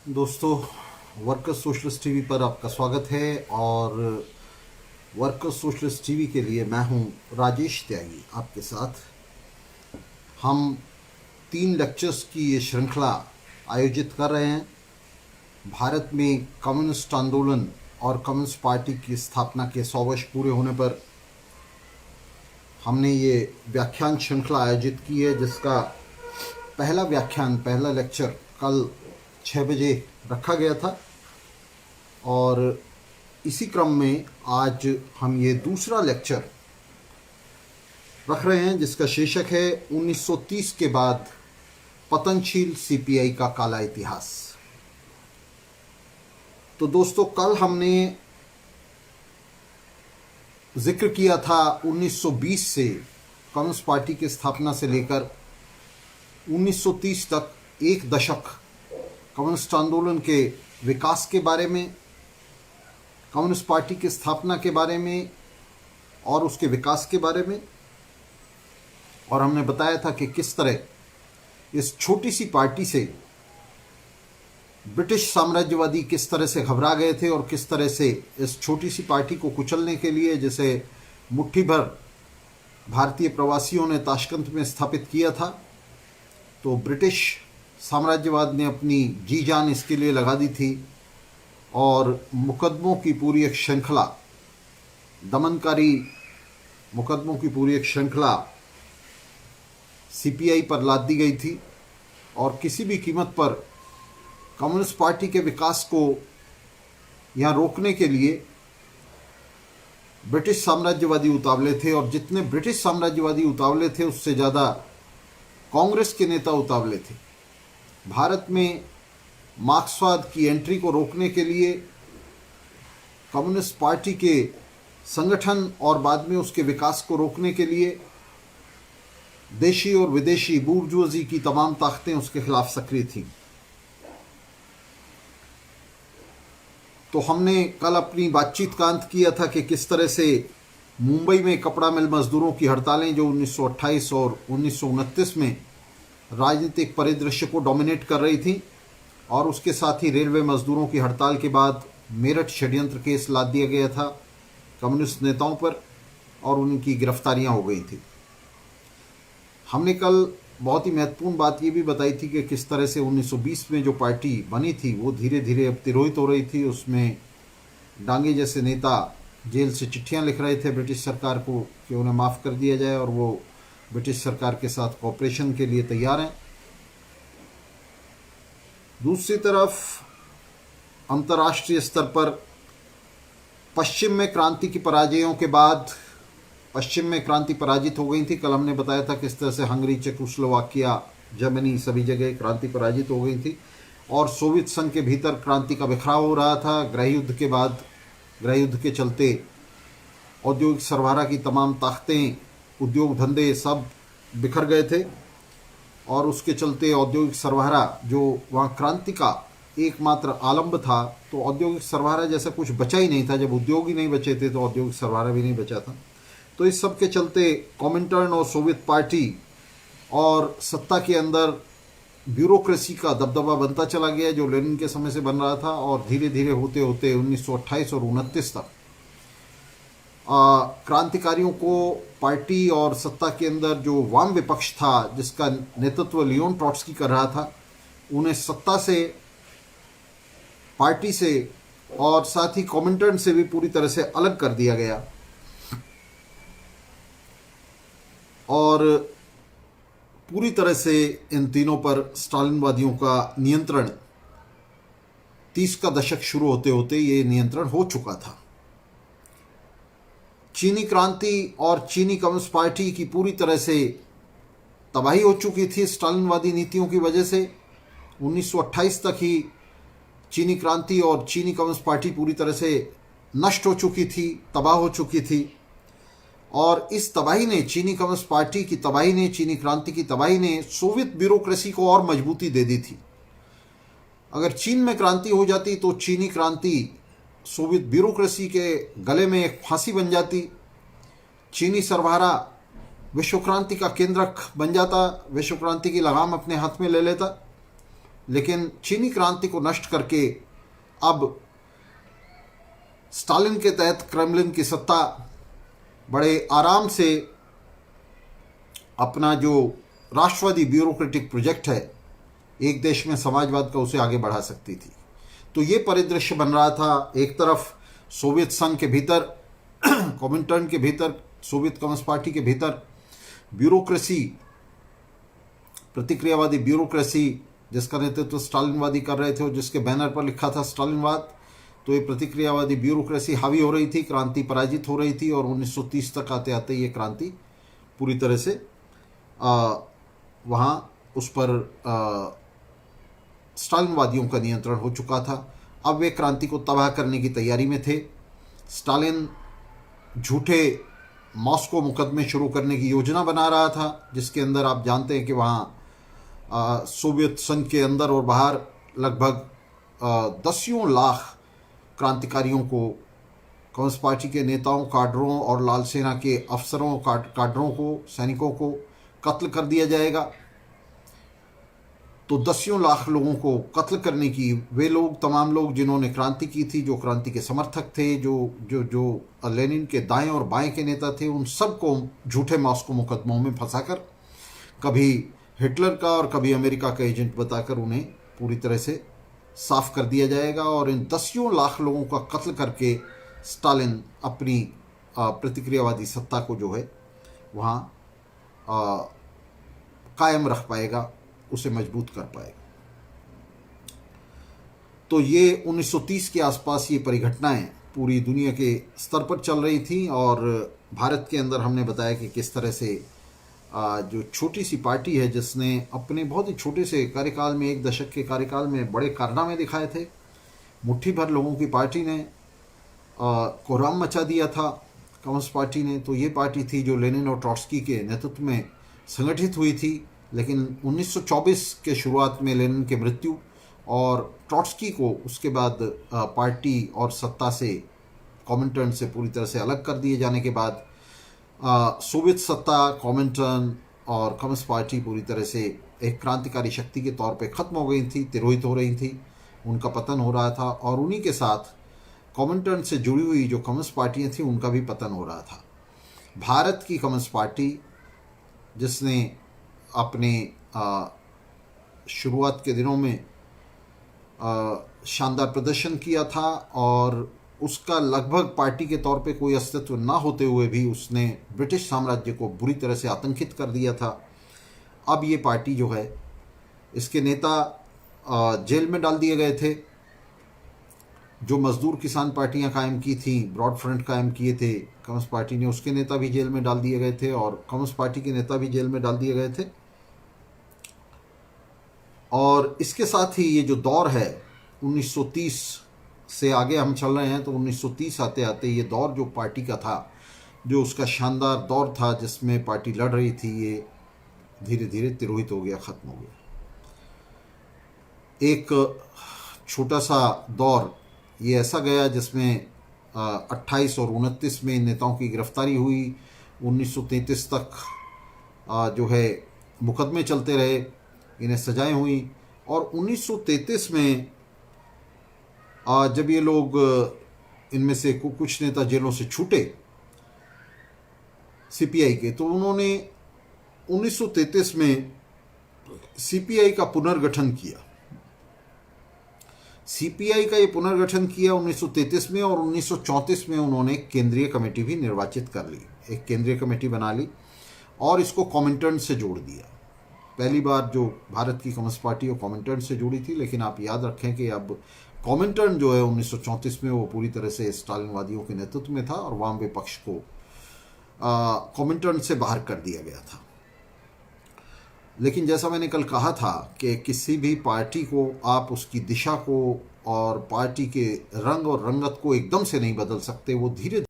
दोस्तों, workers socialist TV पर आपका स्वागत है। और वर्कर्स सोशलिस्ट टीवी के लिए मैं हूं राजेश त्यागी आपके साथ। हम 3 लेक्चर्स की ये श्रृंखला आयोजित कर रहे हैं। भारत में कम्युनिस्ट आंदोलन और कम्युनिस्ट पार्टी की स्थापना के 100 वर्ष पूरे होने पर हमने ये व्याख्यान श्रृंखला आयोजित की है, जिसका पहला लेक्चर कल 6 बजे रखा गया था। और इसी क्रम में आज हम ये दूसरा लेक्चर रख रहे हैं, जिसका शीर्षक है 1930 के बाद पतनशील सीपीआई का काला इतिहास। तो दोस्तों, कल हमने जिक्र किया था 1920 से कम्युनिस्ट पार्टी की स्थापना से लेकर 1930 तक एक दशक कम्युनिस्ट आंदोलन के विकास के बारे में, कम्युनिस्ट पार्टी की स्थापना के बारे में और उसके विकास के बारे में। और हमने बताया था कि किस तरह इस छोटी सी पार्टी से ब्रिटिश साम्राज्यवादी किस तरह से घबरा गए थे और किस तरह से इस छोटी सी पार्टी को कुचलने के लिए, जिसे मुट्ठी भर भारतीय प्रवासियों ने ताशकंद में स्थापित किया था, तो ब्रिटिश साम्राज्यवाद ने अपनी जी जान इसके लिए लगा दी थी और मुकदमों की पूरी एक श्रृंखला, दमनकारी मुकदमों की पूरी एक श्रृंखला सीपीआई पर लाद दी गई थी। और किसी भी कीमत पर कम्युनिस्ट पार्टी के विकास को यहाँ रोकने के लिए ब्रिटिश साम्राज्यवादी उतावले थे। और जितने ब्रिटिश साम्राज्यवादी उतावले थे, उससे ज़्यादा कांग्रेस के नेता उतावले थे। भारत में मार्क्सवाद की एंट्री को रोकने के लिए, कम्युनिस्ट पार्टी के संगठन और बाद में उसके विकास को रोकने के लिए देशी और विदेशी बूर्जुआजी की तमाम ताकतें उसके खिलाफ सक्रिय थीं। तो हमने कल अपनी बातचीत का अंत किया था कि किस तरह से मुंबई में कपड़ा मिल मजदूरों की हड़तालें, जो 1928 और 1929 में राजनीतिक परिदृश्य को डोमिनेट कर रही थी, और उसके साथ ही रेलवे मजदूरों की हड़ताल के बाद मेरठ षड्यंत्र केस लाद दिया गया था कम्युनिस्ट नेताओं पर और उनकी गिरफ्तारियां हो गई थी। हमने कल बहुत ही महत्वपूर्ण बात ये भी बताई थी कि किस तरह से 1920 में जो पार्टी बनी थी वो धीरे धीरे अब तिरोहित हो रही थी। उसमें डांगे जैसे नेता जेल से चिट्ठियां लिख रहे थे ब्रिटिश सरकार को कि उन्हें माफ़ कर दिया जाए, और वो ब्रिटिश सरकार के साथ कोऑपरेशन के लिए तैयार हैं। दूसरी तरफ अंतर्राष्ट्रीय स्तर पर पश्चिम में क्रांति की पराजयों के बाद पश्चिम में क्रांति पराजित हो गई थी। कल हमने बताया था किस तरह से हंगरी, चेकोस्लोवाकिया, जर्मनी, सभी जगह क्रांति पराजित हो गई थी और सोवियत संघ के भीतर क्रांति का बिखराव हो रहा था। गृह युद्ध के बाद, गृह युद्ध के चलते औद्योगिक सरबराह की तमाम ताकतें, उद्योग धंधे सब बिखर गए थे और उसके चलते औद्योगिक सरबराह जो वहाँ क्रांति का एकमात्र आलंब था, तो औद्योगिक सरबराह जैसा कुछ बचा ही नहीं था। जब उद्योग ही नहीं बचे थे तो औद्योगिक सरबराह भी नहीं बचा था। तो इस सब के चलते कॉमिंटर्न और सोवियत पार्टी और सत्ता के अंदर ब्यूरोक्रेसी का दबदबा बनता चला गया, जो लेनिन के समय से बन रहा था। और धीरे धीरे होते होते 1928 और 1929 तक क्रांतिकारियों को पार्टी और सत्ता के अंदर जो वाम विपक्ष था, जिसका नेतृत्व लियोन ट्रॉट्स्की कर रहा था, उन्हें सत्ता से, पार्टी से और साथ ही कॉमिंटर्न से भी पूरी तरह से अलग कर दिया गया। और पूरी तरह से इन तीनों पर स्टालिनवादियों का नियंत्रण, 30 का दशक शुरू होते होते ये नियंत्रण हो चुका था। चीनी क्रांति और चीनी कम्युनिस्ट पार्टी की पूरी तरह से तबाही हो चुकी थी स्टालिनवादी नीतियों की वजह से। 1928 तक ही चीनी क्रांति और चीनी कम्युनिस्ट पार्टी पूरी तरह से नष्ट हो चुकी थी, तबाह हो चुकी थी। और इस तबाही ने, चीनी कम्युनिस्ट पार्टी की तबाही ने, चीनी क्रांति की तबाही ने सोवियत ब्यूरोक्रेसी को और मजबूती दे दी थी। अगर चीन में क्रांति हो जाती तो चीनी क्रांति सोवियत ब्यूरोक्रेसी के गले में एक फांसी बन जाती। चीनी सरबराह विश्व क्रांति का केंद्रक बन जाता, विश्व क्रांति की लगाम अपने हाथ में ले लेता। लेकिन चीनी क्रांति को नष्ट करके अब स्टालिन के तहत क्रेमलिन की सत्ता बड़े आराम से अपना जो राष्ट्रवादी ब्यूरोक्रेटिक प्रोजेक्ट है एक देश में समाजवाद का, उसे आगे बढ़ा सकती थी। तो ये परिदृश्य बन रहा था। एक तरफ सोवियत संघ के भीतर कॉमिंटर्न के भीतर, सोवियत कम्युनिस्ट पार्टी के भीतर ब्यूरोक्रेसी, प्रतिक्रियावादी ब्यूरोक्रेसी जिसका नेतृत्व स्टालिनवादी कर रहे थे और जिसके बैनर पर लिखा था स्टालिनवाद, तो ये प्रतिक्रियावादी ब्यूरोक्रेसी हावी हो रही थी, क्रांति पराजित हो रही थी और 1930 तक आते आते ये क्रांति पूरी तरह से वहाँ उस पर स्टालिनवादियों का नियंत्रण हो चुका था। अब वे क्रांति को तबाह करने की तैयारी में थे। स्टालिन झूठे मॉस्को मुकदमे शुरू करने की योजना बना रहा था, जिसके अंदर आप जानते हैं कि वहाँ सोवियत संघ के अंदर और बाहर लगभग दसियों लाख क्रांतिकारियों को, कम्युनिस्ट पार्टी के नेताओं, काडरों और लाल सेना के अफसरों, काडरों को, सैनिकों को कत्ल कर दिया जाएगा। तो दसियों लाख लोगों को कत्ल करने की, वे लोग, तमाम लोग जिन्होंने क्रांति की थी, जो क्रांति के समर्थक थे, जो लेनिन के दाएं और बाएं के नेता थे, उन सबको झूठे मॉस्को मुकदमों में फंसाकर कभी हिटलर का और कभी अमेरिका का एजेंट बताकर उन्हें पूरी तरह से साफ कर दिया जाएगा। और इन दसियों लाख लोगों का कत्ल करके स्टालिन अपनी प्रतिक्रियावादी सत्ता को जो है वहाँ कायम रख पाएगा, उसे मजबूत कर पाएगा। तो ये 1930 के आसपास ये परिघटनाएं पूरी दुनिया के स्तर पर चल रही थी। और भारत के अंदर हमने बताया कि किस तरह से जो छोटी सी पार्टी है, जिसने अपने बहुत ही छोटे से कार्यकाल में, एक दशक के कार्यकाल में बड़े कारनामे दिखाए थे, मुट्ठी भर लोगों की पार्टी ने कोहराम मचा दिया था कम्युनिस्ट पार्टी ने। तो ये पार्टी थी जो लेनिन और ट्रॉट्स्की के नेतृत्व में संगठित हुई थी। लेकिन 1924 के शुरुआत में लेनिन की मृत्यु और ट्रॉट्स्की को उसके बाद पार्टी और सत्ता से, कॉमिंटर्न से पूरी तरह से अलग कर दिए जाने के बाद सोवियत सत्ता, कॉमिंटर्न और कम्युनिस्ट पार्टी पूरी तरह से एक क्रांतिकारी शक्ति के तौर पे ख़त्म हो गई थी, तिरोहित हो रही थी, उनका पतन हो रहा था। और उन्हीं के साथ कॉमिंटर्न से जुड़ी हुई जो कम्युनिस्ट पार्टियाँ थीं, उनका भी पतन हो रहा था। भारत की कम्युनिस्ट पार्टी, जिसने अपने शुरुआत के दिनों में शानदार प्रदर्शन किया था और उसका लगभग पार्टी के तौर पे कोई अस्तित्व ना होते हुए भी उसने ब्रिटिश साम्राज्य को बुरी तरह से आतंकित कर दिया था। अब ये पार्टी जो है, इसके नेता जेल में डाल दिए गए थे। जो मजदूर किसान पार्टियां कायम की थी, ब्रॉड फ्रंट कायम किए थे कम्युनिस्ट पार्टी ने, उसके नेता भी जेल में डाल दिए गए थे और कम्युनिस्ट पार्टी के नेता भी जेल में डाल दिए गए थे। और इसके साथ ही ये जो दौर है 1930 से आगे हम चल रहे हैं, तो 1930 आते आते ये दौर जो पार्टी का था, जो उसका शानदार दौर था जिसमें पार्टी लड़ रही थी, ये धीरे धीरे तिरोहित हो गया, ख़त्म हो गया। एक छोटा सा दौर ये ऐसा गया जिसमें 28 और 29 में इन नेताओं की गिरफ्तारी हुई। 1933 तक जो है मुकदमे चलते रहे, इन्हें सजाएं हुई। और 1933 में जब ये लोग, इनमें से कुछ नेता जेलों से छूटे सीपीआई के, तो उन्होंने 1933 में सीपीआई का पुनर्गठन किया। सीपीआई का ये पुनर्गठन किया 1933 में और 1934 में उन्होंने केंद्रीय कमेटी भी निर्वाचित कर ली, एक केंद्रीय कमेटी बना ली और इसको कॉमिंटर्न से जोड़ दिया। पहली बार जो भारत की कम्युनिस्ट पार्टी वो कॉमिंटर्न से जुड़ी थी, लेकिन आप याद रखें कि अब कॉमिंटर्न जो है 1934 में वो पूरी तरह से स्टालिनवादियों के नेतृत्व में था और वाम विपक्ष को कॉमिंटर्न से बाहर कर दिया गया था। लेकिन जैसा मैंने कल कहा था कि किसी भी पार्टी को आप उसकी दिशा को और पार्टी के रंग और रंगत को एकदम से नहीं बदल सकते, वो धीरे,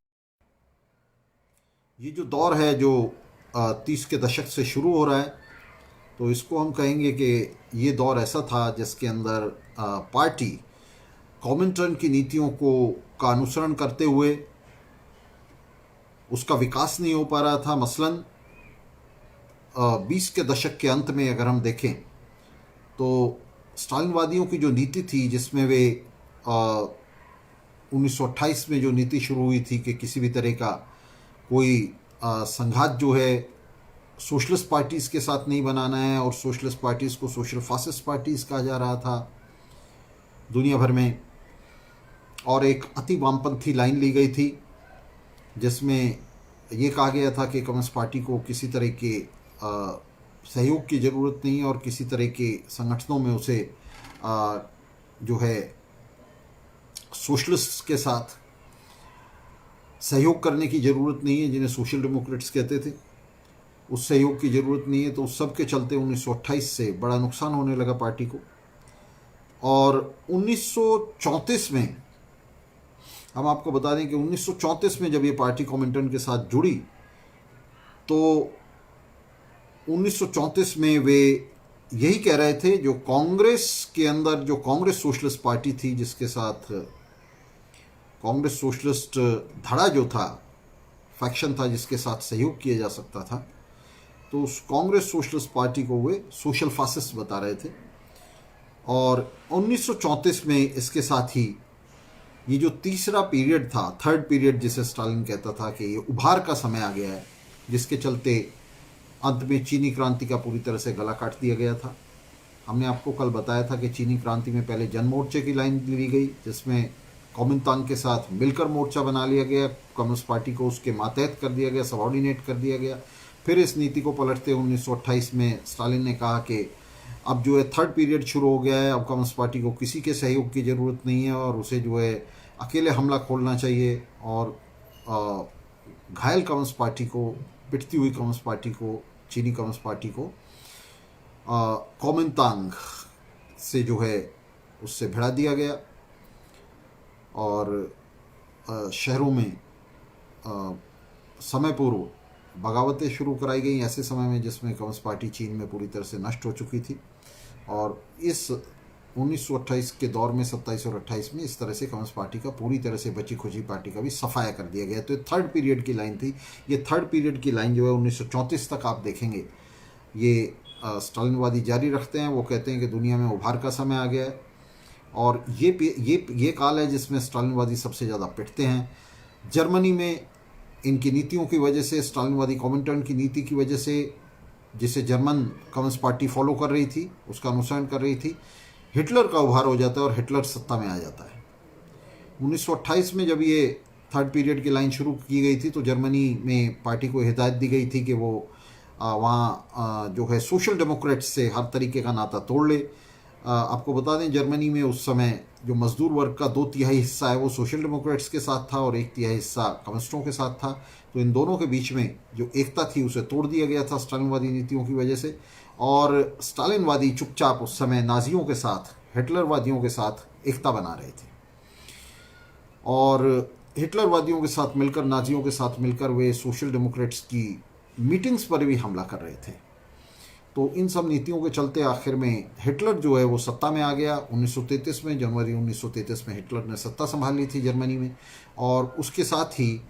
ये जो दौर है जो 30 के दशक से शुरू हो रहा है, तो इसको हम कहेंगे कि ये दौर ऐसा था जिसके अंदर पार्टी कॉमिंटर्न की नीतियों का अनुसरण करते हुए उसका विकास नहीं हो पा रहा था। मसलन 20 के दशक के अंत में अगर हम देखें तो स्टालिनवादियों की जो नीति थी, जिसमें वे 1928 में जो नीति शुरू हुई थी कि किसी भी तरह का कोई संघात जो है सोशलिस्ट पार्टीज़ के साथ नहीं बनाना है, और सोशलिस्ट पार्टीज़ को सोशल फासिस्ट पार्टीज़ कहा जा रहा था दुनिया भर में, और एक अति वामपंथी लाइन ली गई थी जिसमें ये कहा गया था कि कम्युनिस्ट पार्टी को किसी तरह के सहयोग की ज़रूरत नहीं है, और किसी तरह के संगठनों में उसे जो है सोशलिस्ट के साथ सहयोग करने की ज़रूरत नहीं है, जिन्हें सोशल डेमोक्रेट्स कहते थे। उस सहयोग की ज़रूरत नहीं है। तो उस सब के चलते 1928 से बड़ा नुकसान होने लगा पार्टी को। और 1934 में हम आपको बता दें कि 1934 में जब ये पार्टी कॉमिंटर्न के साथ जुड़ी, तो 1934 में वे यही कह रहे थे, जो कांग्रेस के अंदर जो कांग्रेस सोशलिस्ट पार्टी थी, जिसके साथ कांग्रेस सोशलिस्ट धड़ा जो था, फैक्शन था जिसके साथ सहयोग किया जा सकता था, तो उस कांग्रेस सोशलिस्ट पार्टी को वे सोशल फासिस्ट बता रहे थे। और 1934 में इसके साथ ही ये जो तीसरा पीरियड था, थर्ड पीरियड जिसे स्टालिन कहता था कि ये उभार का समय आ गया है, जिसके चलते अंत में चीनी क्रांति का पूरी तरह से गला काट दिया गया था। हमने आपको कल बताया था कि चीनी क्रांति में पहले जन मोर्चे की लाइन ली गई, जिसमें कॉमिंतांग के साथ मिलकर मोर्चा बना लिया गया, कम्युनिस्ट पार्टी को उसके मातहत कर दिया गया, सबऑर्डिनेट कर दिया गया। फिर इस नीति को पलटते 1928 में स्टालिन ने कहा कि अब जो है थर्ड पीरियड शुरू हो गया है, अब कम्युनिस्ट पार्टी को किसी के सहयोग की ज़रूरत नहीं है, और उसे जो है अकेले हमला खोलना चाहिए, और घायल कम्युनिस्ट पार्टी को, पिटती हुई कम्युनिस्ट पार्टी को, चीनी कम्युनिस्ट पार्टी को कॉमिंतांग से जो है उससे भिड़ा दिया गया, और शहरों में समय पूर्व बगावतें शुरू कराई गई ऐसे समय में जिसमें कम्युनिस्ट पार्टी चीन में पूरी तरह से नष्ट हो चुकी थी। और इस 1928 के दौर में 27 और 28 में इस तरह से कम्युनिस्ट पार्टी का पूरी तरह से बची खुची पार्टी का भी सफाया कर दिया गया। तो ये थर्ड पीरियड की लाइन थी। ये थर्ड पीरियड की लाइन जो है 1934 तक आप देखेंगे ये स्टालिनवादी जारी रखते हैं। वो कहते हैं कि दुनिया में उभार का समय आ गया है, और ये काल है जिसमें स्टालिनवादी सबसे ज़्यादा पिटते हैं। जर्मनी में इनकी नीतियों की वजह से, स्टालिनवादी कॉमिंटर्न की नीति की वजह से, जिसे जर्मन कम्युनिस्ट पार्टी फॉलो कर रही थी, उसका अनुसरण कर रही थी, हिटलर का उभार हो जाता है और हिटलर सत्ता में आ जाता है। 1928 में जब ये थर्ड पीरियड की लाइन शुरू की गई थी, तो जर्मनी में पार्टी को हिदायत दी गई थी कि वो वहाँ जो है सोशल डेमोक्रेट्स से हर तरीके का नाता तोड़ ले। आपको बता दें, जर्मनी में उस समय जो मजदूर वर्ग का 2/3 हिस्सा है वो सोशल डेमोक्रेट्स के साथ था, और 1/3 हिस्सा कम्युनिस्टों के साथ था। तो इन दोनों के बीच में जो एकता थी उसे तोड़ दिया गया था स्टालिनवादी नीतियों की वजह से। और स्टालिनवादी चुपचाप उस समय नाजियों के साथ, हिटलरवादियों के साथ एकता बना रहे थे, और हिटलरवादियों के साथ मिलकर, नाजियों के साथ मिलकर वे सोशल डेमोक्रेट्स की मीटिंग्स पर भी हमला कर रहे थे। तो इन सब नीतियों के चलते आखिर में हिटलर जो है वो सत्ता में आ गया। 1933 में, जनवरी 1933 में हिटलर ने सत्ता संभाल ली थी जर्मनी में, और उसके साथ ही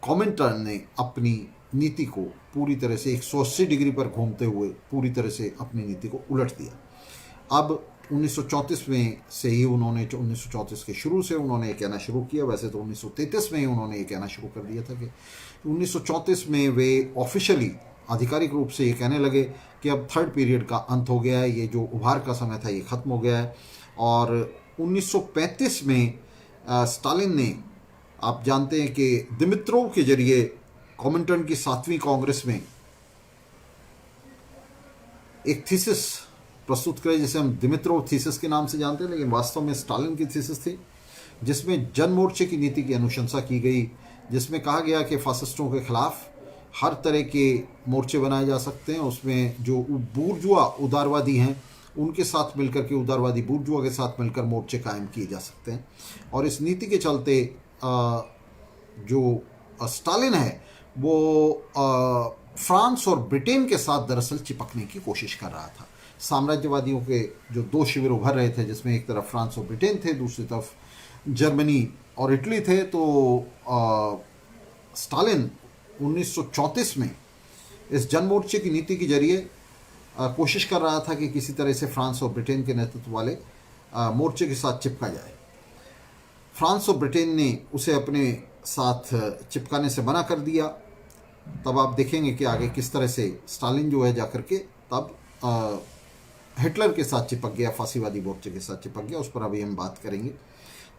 कॉमिंटर्न ने अपनी नीति को पूरी तरह से 180 डिग्री पर घूमते हुए पूरी तरह से अपनी नीति को उलट दिया। अब 1934 में से ही उन्होंने, 1934 के शुरू से उन्होंने ये कहना शुरू किया, वैसे तो 1933 में ही उन्होंने ये कहना शुरू कर दिया था कि 1934 में वे ऑफिशियली, आधिकारिक रूप से ये कहने लगे कि अब थर्ड पीरियड का अंत हो गया है, ये जो उभार का समय था ये ख़त्म हो गया है। और 1935 में स्टालिन ने, आप जानते हैं कि दिमित्रोव के जरिए कॉमिंटर्न की 7वीं कांग्रेस में एक थीसिस प्रस्तुत करे, जिसे हम दिमित्रोव थीसिस के नाम से जानते हैं, लेकिन वास्तव में स्टालिन की थीसिस थी, जिसमें जन मोर्चे की नीति की अनुशंसा की गई, जिसमें कहा गया कि फासिस्टों के खिलाफ हर तरह के मोर्चे बनाए जा सकते हैं। उसमें जो बूर्जुआ उदारवादी हैं उनके साथ मिलकर के, उदारवादी बूर्जुआ के साथ मिलकर मोर्चे कायम किए जा सकते हैं। और इस नीति के चलते जो स्टालिन है वो फ्रांस और ब्रिटेन के साथ दरअसल चिपकने की कोशिश कर रहा था। साम्राज्यवादियों के जो दो शिविर उभर रहे थे, जिसमें एक तरफ फ्रांस और ब्रिटेन थे, दूसरी तरफ जर्मनी और इटली थे। तो स्टालिन 1934 में इस जन मोर्चे की नीति के जरिए कोशिश कर रहा था कि किसी तरह से फ्रांस और ब्रिटेन के नेतृत्व वाले मोर्चे के साथ चिपका जाए। फ्रांस और ब्रिटेन ने उसे अपने साथ चिपकाने से मना कर दिया। तब आप देखेंगे कि आगे किस तरह से स्टालिन जो है जाकर के तब हिटलर के साथ चिपक गया, फांसीवादी मोर्चे के साथ चिपक गया। उस पर अभी हम बात करेंगे।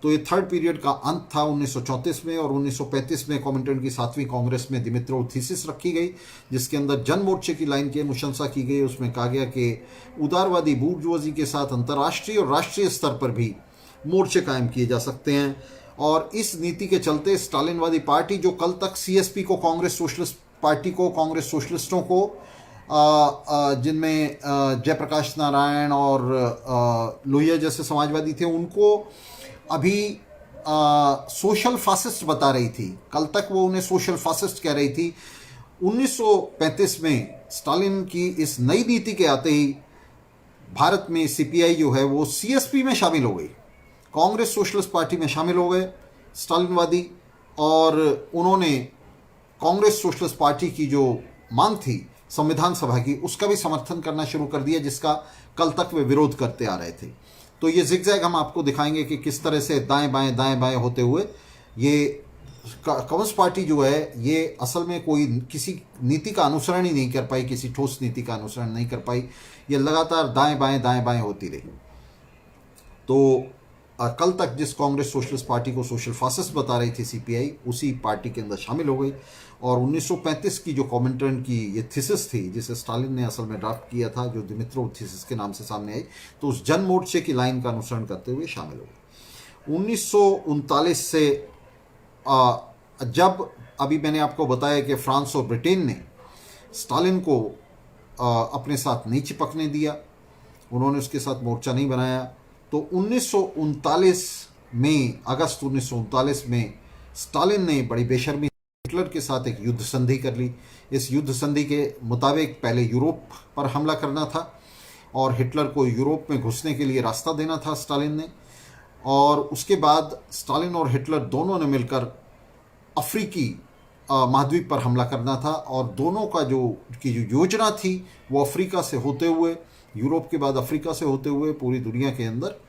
तो ये थर्ड पीरियड का अंत था 1934 में, और 1935 में कॉमिंटर्न की 7वीं कांग्रेस में दिमित्रोव थीसिस रखी गई, जिसके अंदर जन मोर्चे की लाइन की अनुशंसा की गई। उसमें कहा गया कि उदारवादी बूर्जुआजी के साथ अंतर्राष्ट्रीय और राष्ट्रीय स्तर पर भी मोर्चे कायम किए जा सकते हैं। और इस नीति के चलते स्टालिनवादी पार्टी, जो कल तक सीएसपी को, कांग्रेस सोशलिस्ट पार्टी को, कांग्रेस सोशलिस्टों को, जिनमें जयप्रकाश नारायण और लोहिया जैसे समाजवादी थे, उनको अभी सोशल फासिस्ट बता रही थी। कल तक वो उन्हें सोशल फासिस्ट कह रही थी। 1935 में स्टालिन की इस नई नीति के आते ही भारत में सीपीआई जो है वो सीएसपी में शामिल हो गई, कांग्रेस सोशलिस्ट पार्टी में शामिल हो गए स्टालिनवादी, और उन्होंने कांग्रेस सोशलिस्ट पार्टी की जो मांग थी संविधान सभा की, उसका भी समर्थन करना शुरू कर दिया, जिसका कल तक वे विरोध करते आ रहे थे। तो ये जिगजैग हम आपको दिखाएंगे कि किस तरह से दाएं बाएं होते हुए ये कम्युनिस्ट पार्टी जो है ये असल में कोई किसी नीति का अनुसरण ही नहीं कर पाई, किसी ठोस नीति का अनुसरण नहीं कर पाई। ये लगातार दाएं बाएं होती रही। तो कल तक जिस कांग्रेस सोशलिस्ट पार्टी को सोशल फासिस्ट बता रही थी सीपीआई, उसी पार्टी के अंदर शामिल हो गई। और 1935 की जो कॉमिंटर्न की ये थीसिस थी, जिसे स्टालिन ने असल में ड्राफ्ट किया था, जो दिमित्रोव थीसिस के नाम से सामने आई, तो उस जन मोर्चे की लाइन का अनुसरण करते हुए शामिल हो गए। 1939 से जब अभी मैंने आपको बताया कि फ्रांस और ब्रिटेन ने स्टालिन को अपने साथ नहीं चिपकने दिया, उन्होंने उसके साथ मोर्चा नहीं बनाया, तो 1939 में, अगस्त 1939 में स्टालिन ने बड़ी बेशर्मी हिटलर के साथ एक युद्ध संधि कर ली। इस युद्ध संधि के मुताबिक पहले यूरोप पर हमला करना था और हिटलर को यूरोप में घुसने के लिए रास्ता देना था स्टालिन ने, और उसके बाद स्टालिन और हिटलर दोनों ने मिलकर अफ्रीकी महाद्वीप पर हमला करना था। और दोनों का जो योजना थी वो अफ्रीका से होते हुए, यूरोप के बाद अफ्रीका से होते हुए पूरी दुनिया के अंदर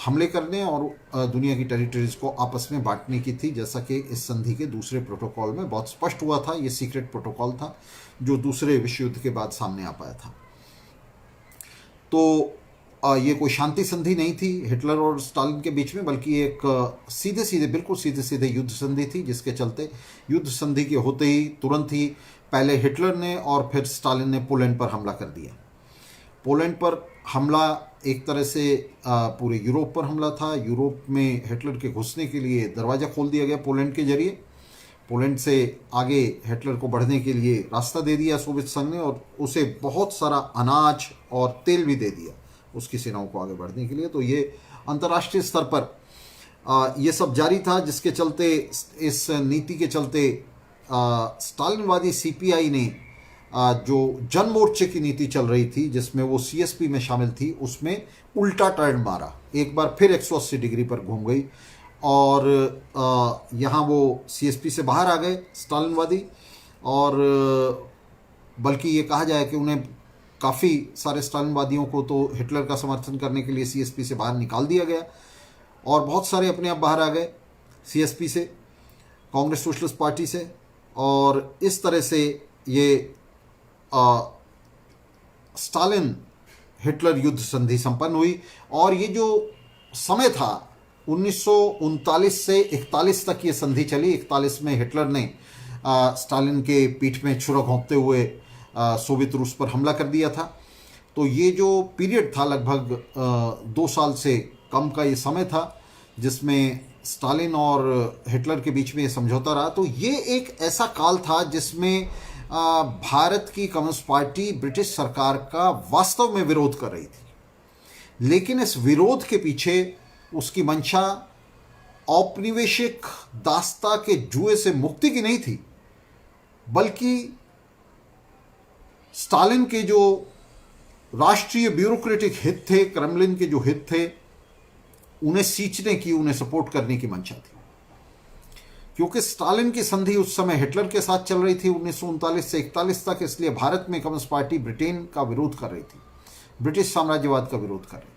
हमले करने और दुनिया की टेरिटरीज को आपस में बांटने की थी, जैसा कि इस संधि के दूसरे प्रोटोकॉल में बहुत स्पष्ट हुआ था। ये सीक्रेट प्रोटोकॉल था जो दूसरे विश्व युद्ध के बाद सामने आ पाया था। तो ये कोई शांति संधि नहीं थी हिटलर और स्टालिन के बीच में, बल्कि एक बिल्कुल सीधे युद्ध संधि थी, जिसके चलते युद्ध संधि के होते ही तुरंत ही पहले हिटलर ने और फिर स्टालिन ने पोलैंड पर हमला कर दिया। पोलैंड पर हमला एक तरह से पूरे यूरोप पर हमला था। यूरोप में हिटलर के घुसने के लिए दरवाज़ा खोल दिया गया पोलैंड के जरिए। पोलैंड से आगे हिटलर को बढ़ने के लिए रास्ता दे दिया सोवियत संघ ने, और उसे बहुत सारा अनाज और तेल भी दे दिया उसकी सेनाओं को आगे बढ़ने के लिए। तो ये अंतर्राष्ट्रीय स्तर पर ये सब जारी था, जिसके चलते, इस नीति के चलते स्टालिनवादी सीपीआई ने जो जन मोर्चे की नीति चल रही थी, जिसमें वो सीएसपी में शामिल थी, उसमें उल्टा टर्न मारा, एक बार फिर 180 डिग्री पर घूम गई, और यहाँ वो सीएसपी से बाहर आ गए स्टालिनवादी। और बल्कि ये कहा जाए कि उन्हें काफ़ी सारे स्टालिनवादियों को तो हिटलर का समर्थन करने के लिए सीएसपी से बाहर निकाल दिया गया, और बहुत सारे अपने आप बाहर आ गए सीएसपी से, कांग्रेस सोशलिस्ट पार्टी से। और इस तरह से ये स्टालिन हिटलर युद्ध संधि संपन्न हुई। और ये जो समय था 1939 से 41 तक ये संधि चली। 41 में हिटलर ने स्टालिन के पीठ में छुरा घोंपते हुए सोवियत रूस पर हमला कर दिया था। तो ये जो पीरियड था लगभग 2 साल से कम का ये समय था, जिसमें स्टालिन और हिटलर के बीच में ये समझौता रहा। तो ये एक ऐसा काल था जिसमें भारत की कम्युनिस्ट पार्टी ब्रिटिश सरकार का वास्तव में विरोध कर रही थी, लेकिन इस विरोध के पीछे उसकी मंशा औपनिवेशिक दास्ता के जुए से मुक्ति की नहीं थी, बल्कि स्टालिन के जो राष्ट्रीय ब्यूरोक्रेटिक हित थे, क्रेमलिन के जो हित थे, उन्हें सींचने की, उन्हें सपोर्ट करने की मंशा थी। क्योंकि स्टालिन की संधि उस समय हिटलर के साथ चल रही थी 1939 से 41 तक, इसलिए भारत में कम्युनिस्ट पार्टी ब्रिटेन का विरोध कर रही थी, ब्रिटिश साम्राज्यवाद का विरोध कर रही थी।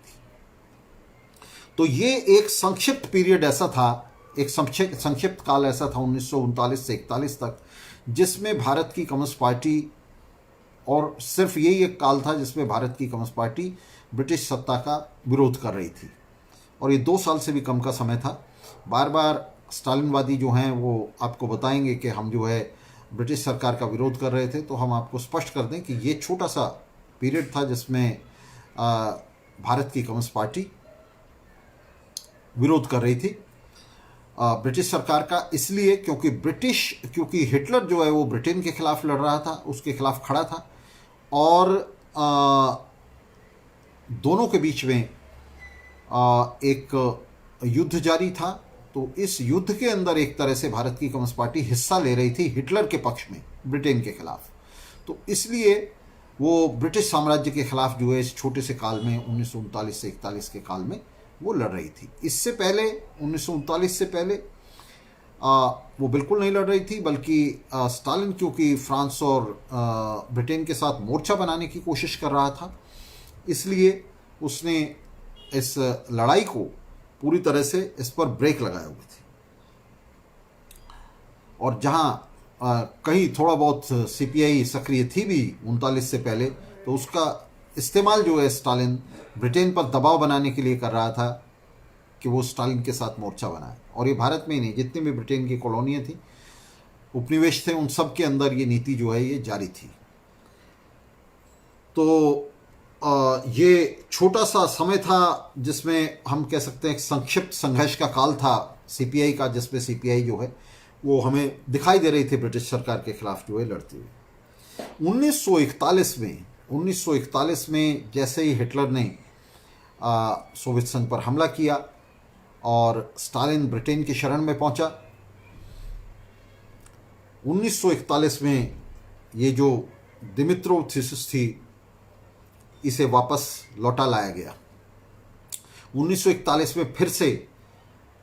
तो ये एक संक्षिप्त पीरियड ऐसा था, एक संक्षिप्त काल ऐसा था 1939 से 41 तक, जिसमें भारत की कम्युनिस्ट पार्टी, और सिर्फ यही एक काल था जिसमें भारत की कम्युनिस्ट पार्टी ब्रिटिश सत्ता का विरोध कर रही थी, और ये 2 साल से भी कम का समय था। बार बार स्टालिनवादी जो हैं वो आपको बताएंगे कि हम जो है ब्रिटिश सरकार का विरोध कर रहे थे, तो हम आपको स्पष्ट कर दें कि ये छोटा सा पीरियड था जिसमें भारत की कम्युनिस्ट पार्टी विरोध कर रही थी ब्रिटिश सरकार का, इसलिए क्योंकि हिटलर जो है वो ब्रिटेन के खिलाफ लड़ रहा था, उसके खिलाफ खड़ा था, और दोनों के बीच में एक युद्ध जारी था। तो इस युद्ध के अंदर एक तरह से भारत की कम्युनिस्ट पार्टी हिस्सा ले रही थी हिटलर के पक्ष में, ब्रिटेन के खिलाफ। तो इसलिए वो ब्रिटिश साम्राज्य के खिलाफ जो है इस छोटे से काल में 1939 से 41 के काल में वो लड़ रही थी। इससे पहले 1939 से पहले वो बिल्कुल नहीं लड़ रही थी, बल्कि स्टालिन क्योंकि फ्रांस और ब्रिटेन के साथ मोर्चा बनाने की कोशिश कर रहा था, इसलिए उसने इस लड़ाई को पूरी तरह से इस पर ब्रेक लगाए हुए थे। और जहां कहीं थोड़ा बहुत सीपीआई सक्रिय थी भी 39 से पहले, तो उसका इस्तेमाल जो है स्टालिन ब्रिटेन पर दबाव बनाने के लिए कर रहा था कि वो स्टालिन के साथ मोर्चा बनाए। और ये भारत में ही नहीं, जितनी भी ब्रिटेन की कॉलोनियाँ थी, उपनिवेश थे, उन सब के अंदर ये नीति जो है ये जारी थी। तो ये छोटा सा समय था जिसमें हम कह सकते हैं एक संक्षिप्त संघर्ष का काल था सीपीआई का, जिसमें सीपीआई जो है वो हमें दिखाई दे रही थी ब्रिटिश सरकार के खिलाफ जो है लड़ती हुई। 1941 में जैसे ही हिटलर ने सोवियत संघ पर हमला किया और स्टालिन ब्रिटेन की शरण में पहुंचा, 1941 में ये जो दिमित्रोव थीसिस थी इसे वापस लौटा लाया गया। 1941 में फिर से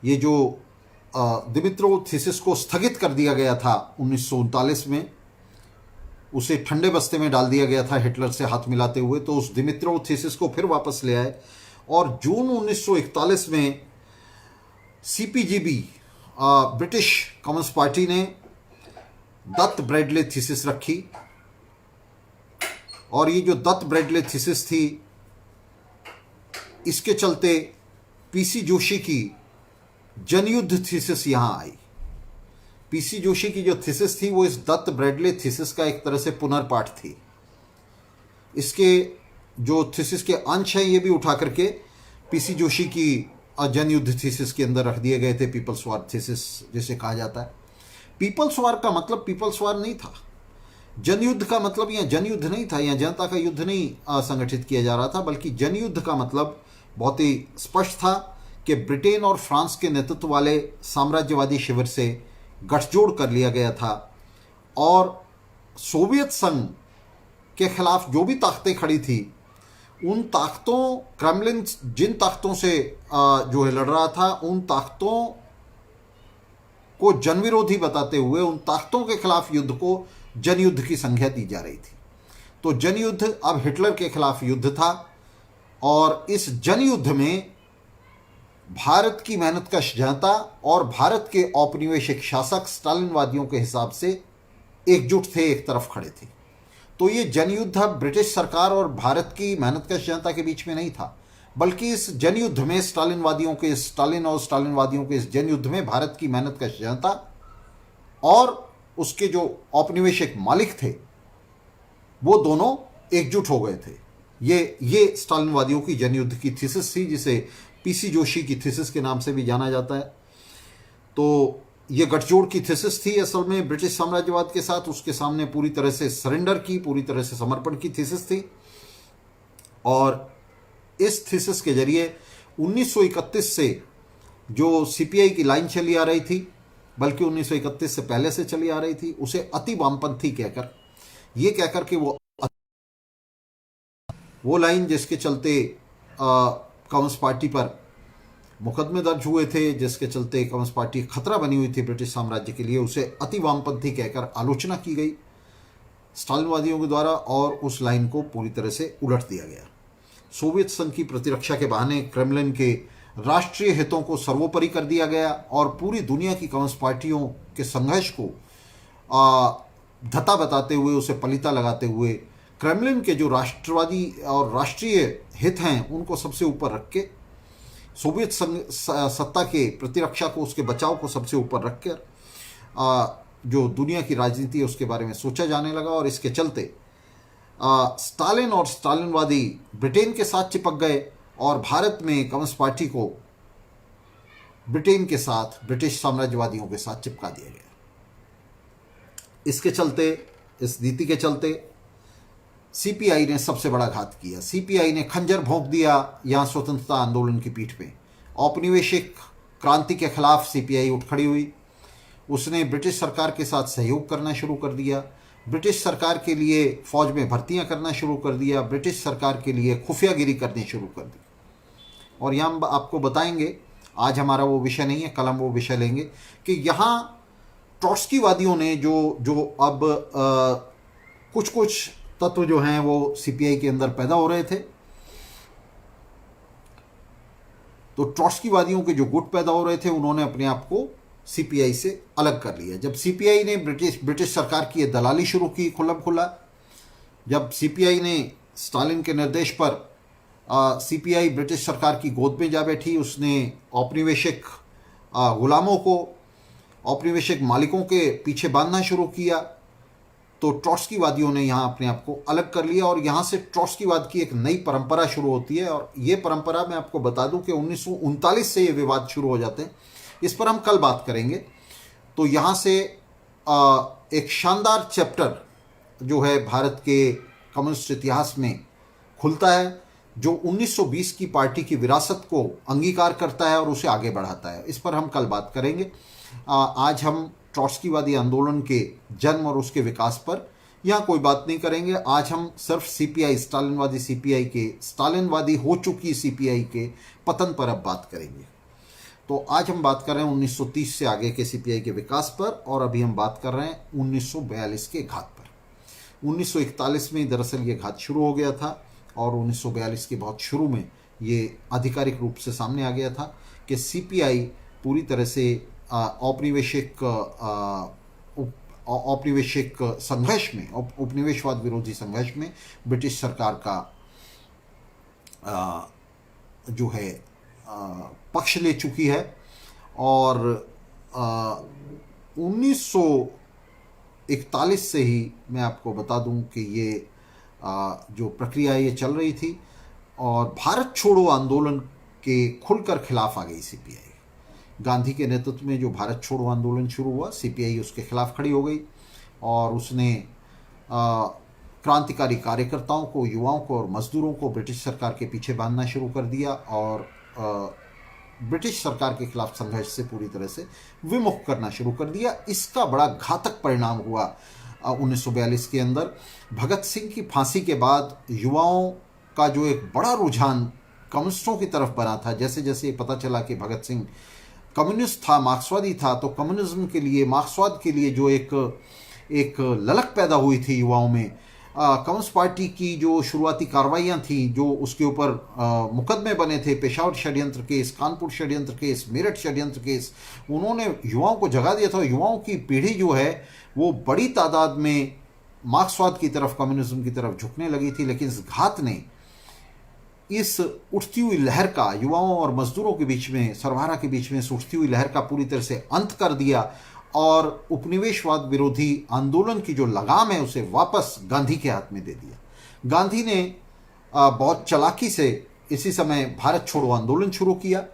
ये जो दिमित्रोव थीसिस को स्थगित कर दिया गया था 1939 में, उसे ठंडे बस्ते में डाल दिया गया था हिटलर से हाथ मिलाते हुए, तो उस दिमित्रोव थीसिस को फिर वापस ले आए। और जून 1941 में सीपीजीबी ब्रिटिश कम्युनिस्ट पार्टी ने दत्त ब्रैडले थीसिस रखी, और ये जो दत्त ब्रैडले थीसिस थी, इसके चलते पीसी जोशी की जनयुद्ध थीसिस यहां आई। पीसी जोशी की जो थीसिस थी वो इस दत्त ब्रैडले थीसिस का एक तरह से पुनर्पाठ थी। इसके जो थीसिस के अंश हैं ये भी उठा करके पीसी जोशी की जनयुद्ध थीसिस के अंदर रख दिए गए थे, पीपल्स वार थीसिस जिसे कहा जाता है। पीपल्स वार का मतलब पीपल्स वार नहीं था, जनयुद्ध का मतलब यहाँ जनयुद्ध नहीं था, यहाँ जनता का युद्ध नहीं संगठित किया जा रहा था, बल्कि जनयुद्ध का मतलब बहुत ही स्पष्ट था कि ब्रिटेन और फ्रांस के नेतृत्व वाले साम्राज्यवादी शिविर से गठजोड़ कर लिया गया था, और सोवियत संघ के खिलाफ जो भी ताकतें खड़ी थी, उन ताकतों, क्रेमलिन जिन ताकतों से जो है लड़ रहा था, उन ताकतों को जनविरोधी बताते हुए उन ताकतों के खिलाफ युद्ध को जनयुद्ध की संज्ञा दी जा रही थी। तो जनयुद्ध अब हिटलर के खिलाफ युद्ध था, और इस जनयुद्ध में भारत की मेहनतकश जनता और भारत के औपनिवेशिक शासक स्टालिनवादियों के हिसाब से एकजुट थे, एक तरफ खड़े थे। तो ये जनयुद्ध अब ब्रिटिश सरकार और भारत की मेहनतकश जनता के बीच में नहीं था, बल्कि इस जनयुद्ध में स्टालिन और स्टालिनवादियों के इस जनयुद्ध में भारत की मेहनतकश जनता और उसके जो औपनिवेशिक मालिक थे वो दोनों एकजुट हो गए थे। ये स्टालिनवादियों की जनयुद्ध की थीसिस थी, जिसे पीसी जोशी की थीसिस के नाम से भी जाना जाता है। तो ये गठजोड़ की थीसिस थी असल में ब्रिटिश साम्राज्यवाद के साथ, उसके सामने पूरी तरह से सरेंडर की, पूरी तरह से समर्पण की थीसिस थी। और इस थीसिस के जरिए 1931 से जो सीपीआई की लाइन चली आ रही थी, बल्कि 1931 से पहले से चली आ रही थी, उसे अति वामपंथी कहकर, ये कहकर कि वो लाइन जिसके चलते कम्युनिस्ट पार्टी पर मुकदमे दर्ज हुए थे, जिसके चलते कम्युनिस्ट पार्टी खतरा बनी हुई थी ब्रिटिश साम्राज्य के लिए, उसे अति वामपंथी कहकर आलोचना की गई स्टालिनवादियों के द्वारा और उस लाइन को पूरी तरह से उलट दिया गया। सोवियत संघ की प्रतिरक्षा के बहाने क्रेमलिन के राष्ट्रीय हितों को सर्वोपरि कर दिया गया और पूरी दुनिया की कम्युनिस्ट पार्टियों के संघर्ष को धता बताते हुए, उसे पलीता लगाते हुए, क्रेमलिन के जो राष्ट्रवादी और राष्ट्रीय हित हैं उनको सबसे ऊपर रख के, सोवियत सत्ता के प्रतिरक्षा को, उसके बचाव को सबसे ऊपर रखकर जो दुनिया की राजनीति है उसके बारे में सोचा जाने लगा। और इसके चलते स्टालिन और स्टालिनवादी ब्रिटेन के साथ चिपक गए और भारत में कम्युनिस्ट पार्टी को ब्रिटेन के साथ, ब्रिटिश साम्राज्यवादियों के साथ चिपका दिया गया। इसके चलते, इस नीति के चलते सीपीआई ने सबसे बड़ा घात किया। सीपीआई ने खंजर भोंक दिया यहां स्वतंत्रता आंदोलन की पीठ पे। औपनिवेशिक क्रांति के खिलाफ सीपीआई उठ खड़ी हुई। उसने ब्रिटिश सरकार के साथ सहयोग करना शुरू कर दिया, ब्रिटिश सरकार के लिए फौज में भर्तियां करना शुरू कर दिया, ब्रिटिश सरकार के लिए खुफियागिरी करनी शुरू कर दी। और यहाँ हम आपको बताएंगे, आज हमारा वो विषय नहीं है, कल हम वो विषय लेंगे कि यहाँ ट्रॉट्स्कीवादियों ने जो अब कुछ तत्व जो हैं वो सीपीआई के अंदर पैदा हो रहे थे, तो ट्रॉट्स्कीवादियों के जो गुट पैदा हो रहे थे उन्होंने अपने आप को सीपीआई से अलग कर लिया। जब सीपीआई ने ब्रिटिश सरकार की दलाली शुरू की खुल्लम खुल्ला, जब सीपीआई ने स्टालिन के निर्देश पर सीपीआई ब्रिटिश सरकार की गोद में जा बैठी, उसने औपनिवेशिक गुलामों को, औपनिवेशिक मालिकों के पीछे बांधना शुरू किया, तो ट्रॉट्स्कीवादियों ने यहाँ अपने आप को अलग कर लिया और यहाँ से ट्रॉट्स्कीवाद की एक नई परंपरा शुरू होती है। और ये परंपरा मैं आपको बता दूं कि 1939 से ये विवाद शुरू हो जाते हैं, इस पर हम कल बात करेंगे। तो यहाँ से एक शानदार चैप्टर जो है भारत के कम्युनिस्ट इतिहास में खुलता है, जो 1920 की पार्टी की विरासत को अंगीकार करता है और उसे आगे बढ़ाता है। इस पर हम कल बात करेंगे। आज हम ट्रॉट्स्कीवादी आंदोलन के जन्म और उसके विकास पर यहाँ कोई बात नहीं करेंगे। आज हम सिर्फ सीपीआई, स्टालिनवादी सीपीआई के, स्टालिनवादी हो चुकी सीपीआई के पतन पर अब बात करेंगे। तो आज हम बात कर रहे हैं 1930 से आगे के सीपीआई के विकास पर, और अभी हम बात कर रहे हैं 1942 के घात पर। 1941 में दरअसल ये घात शुरू हो गया था और 1942 के बहुत शुरू में ये आधिकारिक रूप से सामने आ गया था कि सीपीआई पूरी तरह से औपनिवेशिक संघर्ष में, उपनिवेशवाद विरोधी संघर्ष में ब्रिटिश सरकार का जो है पक्ष ले चुकी है। और 1941 से ही मैं आपको बता दूं कि ये जो प्रक्रिया ये चल रही थी और भारत छोड़ो आंदोलन के खुलकर खिलाफ आ गई सीपीआई। गांधी के नेतृत्व में जो भारत छोड़ो आंदोलन शुरू हुआ, सीपीआई उसके खिलाफ खड़ी हो गई और उसने क्रांतिकारी कार्यकर्ताओं को, युवाओं को और मजदूरों को ब्रिटिश सरकार के पीछे बांधना शुरू कर दिया और ब्रिटिश सरकार के खिलाफ संघर्ष से पूरी तरह से विमुख करना शुरू कर दिया। इसका बड़ा घातक परिणाम हुआ 1942 के अंदर। भगत सिंह की फांसी के बाद युवाओं का जो एक बड़ा रुझान कम्युनिस्टों की तरफ बना था, जैसे जैसे पता चला कि भगत सिंह कम्युनिस्ट था, मार्क्सवादी था, तो कम्युनिज्म के लिए, मार्क्सवाद के लिए जो एक ललक पैदा हुई थी युवाओं में, कम्युनिस्ट पार्टी की जो शुरुआती कार्रवाइयाँ थी, जो उसके ऊपर मुकदमे बने थे, पेशावर षड्यंत्र केस, कानपुर षड्यंत्र केस, मेरठ षड्यंत्र केस, उन्होंने युवाओं को जगा दिया था। युवाओं की पीढ़ी जो है वो बड़ी तादाद में मार्क्सवाद की तरफ, कम्युनिज्म की तरफ झुकने लगी थी। लेकिन इस घात ने इस उठती हुई लहर का, युवाओं और मजदूरों के बीच में, सरवारा के बीच में इस उठती हुई लहर का पूरी तरह से अंत कर दिया और उपनिवेशवाद विरोधी आंदोलन की जो लगाम है उसे वापस गांधी के हाथ में दे दिया। गांधी ने बहुत चालाकी से इसी समय भारत छोड़ो आंदोलन शुरू किया,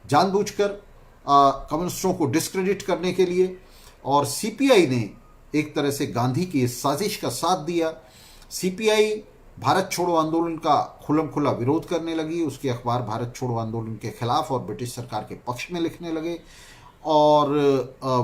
जानबूझकर कम्युनिस्टों को डिस्क्रेडिट करने के लिए, और सीपीआई ने एक तरह से गांधी की इस साजिश का साथ दिया। सीपीआई भारत छोड़ो आंदोलन का खुल्लम खुल्ला विरोध करने लगी। उसके अखबार भारत छोड़ो आंदोलन के खिलाफ और ब्रिटिश सरकार के पक्ष में लिखने लगे और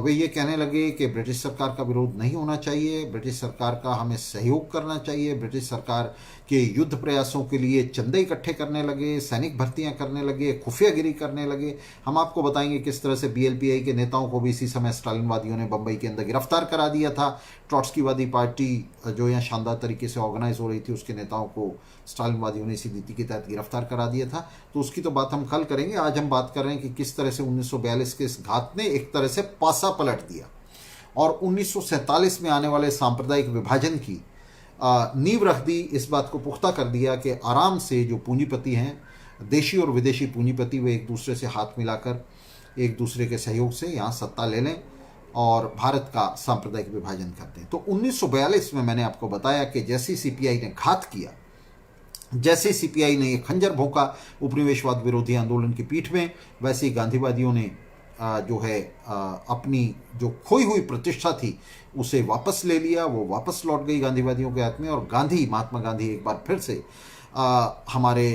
वे ये कहने लगे कि ब्रिटिश सरकार का विरोध नहीं होना चाहिए, ब्रिटिश सरकार का हमें सहयोग करना चाहिए, ब्रिटिश सरकार कि युद्ध प्रयासों के लिए चंदे इकट्ठे करने लगे, सैनिक भर्तियां करने लगे, खुफियागिरी करने लगे। हम आपको बताएंगे किस तरह से बीएलपीआई के नेताओं को भी इसी समय स्टालिनवादियों ने बंबई के अंदर गिरफ्तार करा दिया था। ट्रॉट्स्कीवादी पार्टी जो यहाँ शानदार तरीके से ऑर्गेनाइज हो रही थी, उसके नेताओं को स्टालिनवादियों ने इसी नीति के तहत गिरफ्तार करा दिया था। तो उसकी तो बात हम कल करेंगे। आज हम बात कर रहे हैं कि किस तरह से 1942 के इस घात ने एक तरह से पासा पलट दिया और 1947 में आने वाले सांप्रदायिक विभाजन की नींव रख दी। इस बात को पुख्ता कर दिया कि आराम से जो पूंजीपति हैं, देशी और विदेशी पूंजीपति, वे एक दूसरे से हाथ मिलाकर एक दूसरे के सहयोग से यहाँ सत्ता ले लें और भारत का सांप्रदायिक विभाजन कर दें। तो 1942 में मैंने आपको बताया कि जैसे सीपीआई ने घात किया, जैसे सीपीआई ने एक खंजर भोंका उपनिवेशवाद विरोधी आंदोलन की पीठ में, वैसे ही गांधीवादियों ने जो है अपनी जो खोई हुई प्रतिष्ठा थी उसे वापस ले लिया। वो वापस लौट गई गांधीवादियों के हाथ में और महात्मा गांधी एक बार फिर से हमारे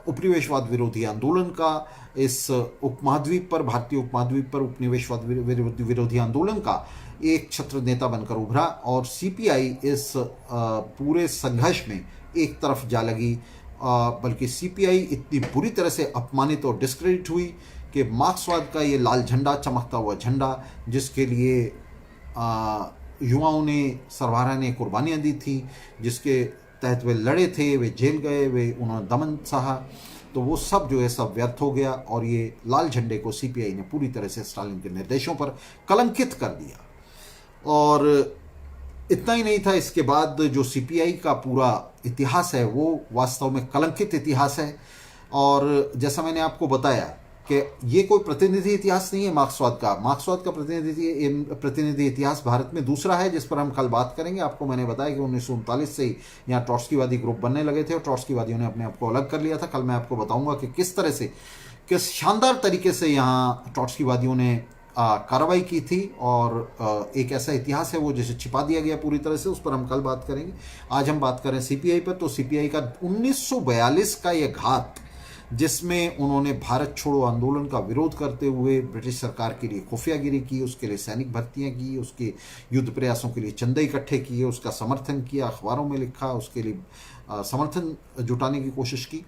उपनिवेशवाद विरोधी आंदोलन का, इस उपमहाद्वीप पर, भारतीय उपमहाद्वीप पर उपनिवेशवाद विरोधी आंदोलन का एक छत्र नेता बनकर उभरा और सीपीआई इस पूरे संघर्ष में एक तरफ जा लगी। बल्कि सीपीआई इतनी बुरी तरह से अपमानित और डिस्क्रेडिट हुई कि मार्क्सवाद का ये लाल झंडा, चमकता हुआ झंडा, जिसके लिए युवाओं ने, सरवारा ने कुर्बानियाँ दी थी, जिसके तहत वे लड़े थे, वे जेल गए, वे उन्होंने दमन सहा, तो वो सब जो है सब व्यर्थ हो गया और ये लाल झंडे को सीपीआई ने पूरी तरह से स्टालिन के निर्देशों पर कलंकित कर दिया। और इतना ही नहीं था, इसके बाद जो सीपीआई का पूरा इतिहास है वो वास्तव में कलंकित इतिहास है। और जैसा मैंने आपको बताया कि ये कोई प्रतिनिधि इतिहास नहीं है मार्क्सवाद का। मार्क्सवाद का प्रतिनिधि इतिहास भारत में दूसरा है, जिस पर हम कल बात करेंगे। आपको मैंने बताया कि 1939 से ही यहाँ ट्रॉट्स्कीवादी ग्रुप बनने लगे थे और ट्रॉट्स्कीवादियों ने अपने आप को अलग कर लिया था। कल मैं आपको बताऊंगा कि किस तरह से, किस शानदार तरीके से यहाँ ट्रॉट्स्कीवादियों ने कार्रवाई की थी और एक ऐसा इतिहास है वो जिसे छिपा दिया गया पूरी तरह से, उस पर हम कल बात करेंगे। आज हम बात करें सीपीआई पर। तो सीपीआई का 1942 का ये घात, जिसमें उन्होंने भारत छोड़ो आंदोलन का विरोध करते हुए ब्रिटिश सरकार के लिए खुफियागिरी की, उसके लिए सैनिक भर्तियां की, उसके युद्ध प्रयासों के लिए चंदे इकट्ठे किए, उसका समर्थन किया, अखबारों में लिखा, उसके लिए समर्थन जुटाने की कोशिश की,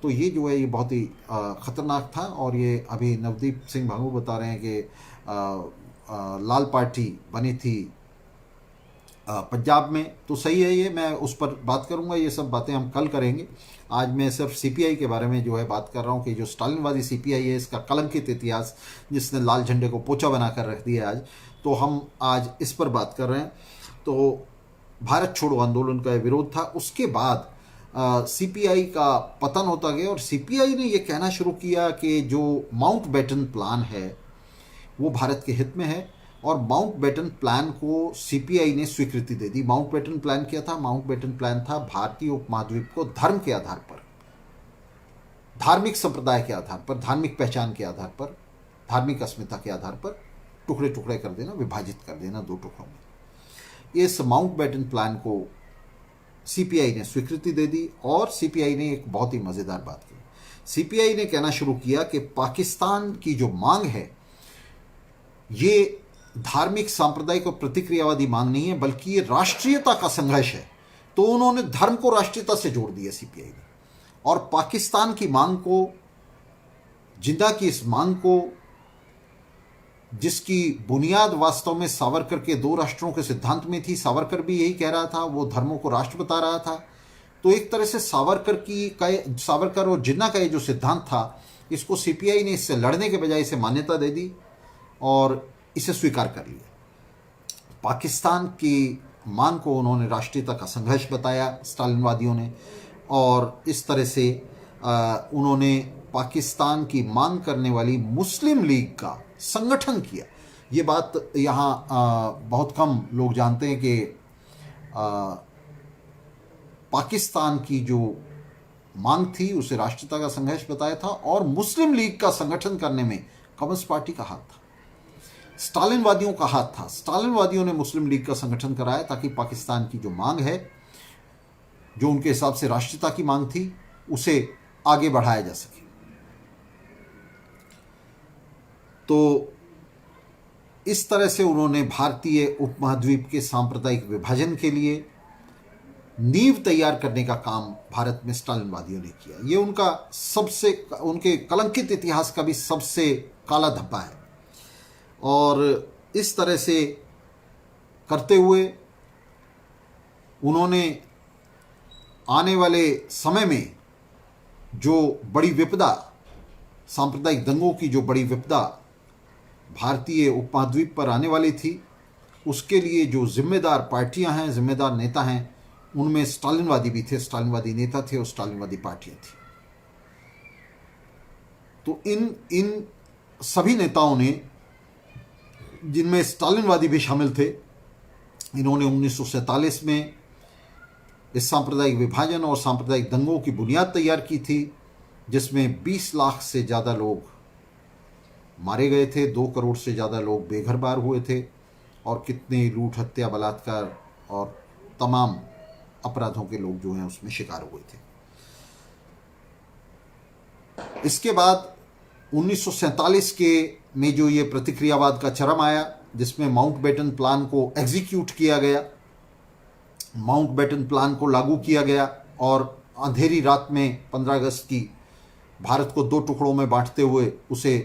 तो ये जो है ये बहुत ही ख़तरनाक था। और ये अभी नवदीप सिंह भांगू बता रहे हैं कि लाल पार्टी बनी थी पंजाब में, तो सही है ये, मैं उस पर बात करूंगा। ये सब बातें हम कल करेंगे। आज मैं सिर्फ सीपीआई के बारे में जो है बात कर रहा हूँ कि जो स्टालिनवादी सीपीआई है, इसका कलंकित इतिहास, जिसने लाल झंडे को पोचा बनाकर रख दिया आज, तो हम आज इस पर बात कर रहे हैं। तो भारत छोड़ो आंदोलन का विरोध था। उसके बाद सीपीआई का पतन होता गया और सीपीआई ने यह कहना शुरू किया कि जो माउंटबेटन प्लान है वो भारत के हित में है और माउंटबेटन प्लान को सीपीआई ने स्वीकृति दे दी। माउंटबेटन प्लान क्या था? माउंटबेटन प्लान था भारतीय उपमहाद्वीप को धर्म के आधार पर, धार्मिक संप्रदाय के आधार पर, धार्मिक पहचान के आधार पर, धार्मिक अस्मिता के आधार पर टुकड़े टुकड़े कर देना, विभाजित कर देना दो टुकड़ों में। इस माउंटबेटन प्लान को सीपीआई ने स्वीकृति दे दी और सीपीआई ने एक बहुत ही मजेदार बात की। सीपीआई ने कहना शुरू किया कि पाकिस्तान की जो मांग है ये धार्मिक, सांप्रदायिक और प्रतिक्रियावादी मांग नहीं है, बल्कि ये राष्ट्रीयता का संघर्ष है। तो उन्होंने धर्म को राष्ट्रीयता से जोड़ दिया सीपीआई ने और पाकिस्तान की मांग को, जिंदा की इस मांग को, जिसकी बुनियाद वास्तव में सावरकर के दो राष्ट्रों के सिद्धांत में थी। सावरकर भी यही कह रहा था, वो धर्मों को राष्ट्र बता रहा था। तो एक तरह से सावरकर और जिन्ना का ये जो सिद्धांत था, इसको सीपीआई ने इससे लड़ने के बजाय इसे मान्यता दे दी और इसे स्वीकार कर लिया। पाकिस्तान की मांग को उन्होंने राष्ट्रीयता का संघर्ष बताया स्टालिनवादियों ने, और इस तरह से उन्होंने पाकिस्तान की मांग करने वाली मुस्लिम लीग का संगठन किया। ये बात यहाँ बहुत कम लोग जानते हैं कि पाकिस्तान की जो मांग थी उसे राष्ट्रीयता का संघर्ष बताया था और मुस्लिम लीग का संगठन करने में कम्युनिस्ट पार्टी का हाथ था, स्टालिनवादियों का हाथ था। स्टालिनवादियों ने मुस्लिम लीग का संगठन कराया ताकि पाकिस्तान की जो मांग है, जो उनके हिसाब से राष्ट्रीयता की मांग थी, उसे आगे बढ़ाया जा सके। तो इस तरह से उन्होंने भारतीय उपमहाद्वीप के सांप्रदायिक विभाजन के लिए नींव तैयार करने का काम भारत में स्टालिनवादियों ने किया। ये उनका सबसे, उनके कलंकित इतिहास का भी सबसे काला धब्बा है। और इस तरह से करते हुए उन्होंने आने वाले समय में जो बड़ी विपदा, सांप्रदायिक दंगों की जो बड़ी विपदा भारतीय उपमहाद्वीप पर आने वाली थी, उसके लिए जो जिम्मेदार पार्टियां हैं, जिम्मेदार नेता हैं, उनमें स्टालिनवादी भी थे, स्टालिनवादी नेता थे और स्टालिनवादी पार्टियां थी। तो इन सभी नेताओं ने, जिनमें स्टालिनवादी भी शामिल थे, इन्होंने 1947 में इस सांप्रदायिक विभाजन और सांप्रदायिक दंगों की बुनियाद तैयार की थी, जिसमें 20 लाख से ज़्यादा लोग मारे गए थे, 2 करोड़ से ज़्यादा लोग बेघर बार हुए थे और कितने लूट, हत्या, बलात्कार और तमाम अपराधों के लोग जो हैं उसमें शिकार हुए थे। इसके बाद 1947 के में जो ये प्रतिक्रियावाद का चरम आया, जिसमें माउंटबेटन प्लान को एग्जीक्यूट किया गया, माउंटबेटन प्लान को लागू किया गया और अंधेरी रात में 15 अगस्त की भारत को 2 टुकड़ों में बांटते हुए उसे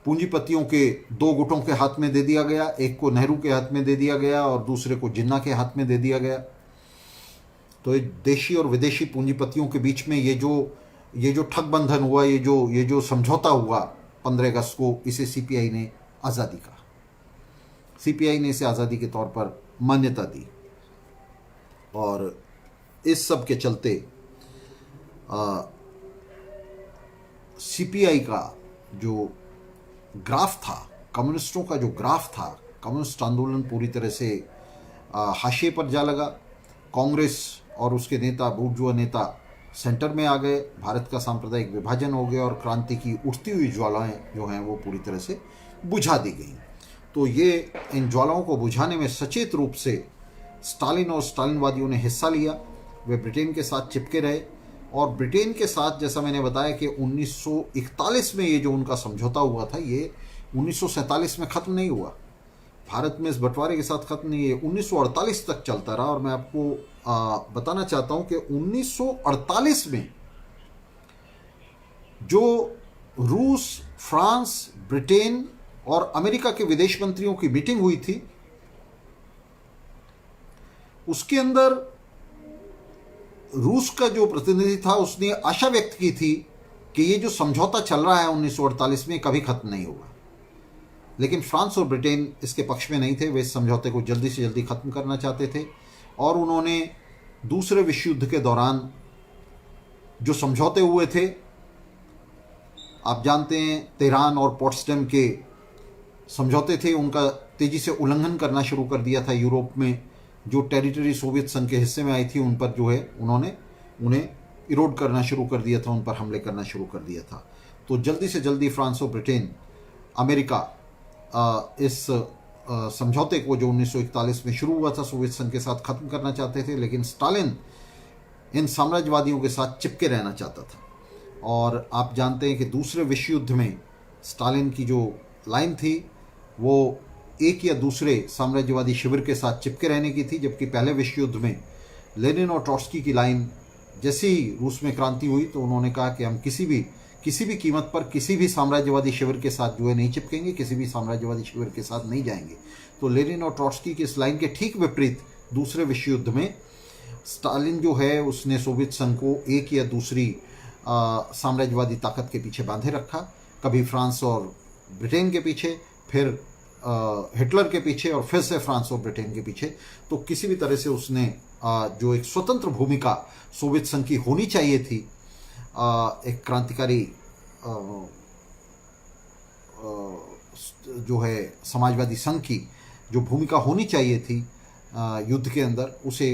पूंजीपतियों के 2 गुटों के हाथ में दे दिया गया। एक को नेहरू के हाथ में दे दिया गया और दूसरे को जिन्ना के हाथ में दे दिया गया। तो देशी और विदेशी पूंजीपतियों के बीच में ये जो ठगबंधन हुआ, ये जो समझौता हुआ 15 अगस्त को, इसे सीपीआई ने आज़ादी कहा। सीपीआई ने इसे आज़ादी के तौर पर मान्यता दी। और इस सब के चलते सीपीआई का जो ग्राफ था, कम्युनिस्टों का जो ग्राफ था, कम्युनिस्ट आंदोलन पूरी तरह से हाशिए पर जा लगा। कांग्रेस और उसके नेता, बूर्जुआ नेता सेंटर में आ गए, भारत का सांप्रदायिक विभाजन हो गया और क्रांति की उठती हुई ज्वालाएं जो हैं वो पूरी तरह से बुझा दी गई। तो ये इन ज्वालाओं को बुझाने में सचेत रूप से स्टालिन और स्टालिनवादियों ने हिस्सा लिया। वे ब्रिटेन के साथ चिपके रहे और ब्रिटेन के साथ, जैसा मैंने बताया कि 1941 में ये जो उनका समझौता हुआ था, ये 1947 में ख़त्म नहीं हुआ, भारत में इस बंटवारे के साथ ख़त्म नहीं है, 1948 तक चलता रहा। और मैं आपको बताना चाहता हूं कि 1948 में जो रूस, फ्रांस, ब्रिटेन और अमेरिका के विदेश मंत्रियों की मीटिंग हुई थी, उसके अंदर रूस का जो प्रतिनिधि था उसने आशा व्यक्त की थी कि ये जो समझौता चल रहा है 1948 में कभी खत्म नहीं होगा। लेकिन फ्रांस और ब्रिटेन इसके पक्ष में नहीं थे, वे इस समझौते को जल्दी से जल्दी खत्म करना चाहते थे। और उन्होंने दूसरे विश्व युद्ध के दौरान जो समझौते हुए थे, आप जानते हैं, तेहरान और पोट्सडम के समझौते थे, उनका तेजी से उल्लंघन करना शुरू कर दिया था। यूरोप में जो टेरिटरी सोवियत संघ के हिस्से में आई थी, उन पर जो है उन्होंने उन्हें इरोड करना शुरू कर दिया था, उन पर हमले करना शुरू कर दिया था। तो जल्दी से जल्दी फ्रांस और ब्रिटेन, अमेरिका इस समझौते को जो 1941 में शुरू हुआ था सोवियत संघ के साथ, ख़त्म करना चाहते थे। लेकिन स्टालिन इन साम्राज्यवादियों के साथ चिपके रहना चाहता था। और आप जानते हैं कि दूसरे विश्व युद्ध में स्टालिन की जो लाइन थी वो एक या दूसरे साम्राज्यवादी शिविर के साथ चिपके रहने की थी, जबकि पहले विश्व युद्ध में लेनिन और ट्रॉट्स्की की लाइन, जैसे ही रूस में क्रांति हुई तो उन्होंने कहा कि हम किसी भी कीमत पर किसी भी साम्राज्यवादी शिविर के साथ जो है नहीं चिपकेंगे, किसी भी साम्राज्यवादी शिविर के साथ नहीं जाएंगे। तो लेनिन और ट्रॉट्स्की की इस लाइन के ठीक विपरीत दूसरे विश्व युद्ध में स्टालिन जो है उसने सोवियत संघ को एक या दूसरी साम्राज्यवादी ताकत के पीछे बांधे रखा, कभी फ्रांस और ब्रिटेन के पीछे, फिर हिटलर के पीछे और फिर से फ्रांस और ब्रिटेन के पीछे। तो किसी भी तरह से उसने जो एक स्वतंत्र भूमिका सोवियत संघ की होनी चाहिए थी, एक क्रांतिकारी जो है समाजवादी संघ की जो भूमिका होनी चाहिए थी युद्ध के अंदर, उसे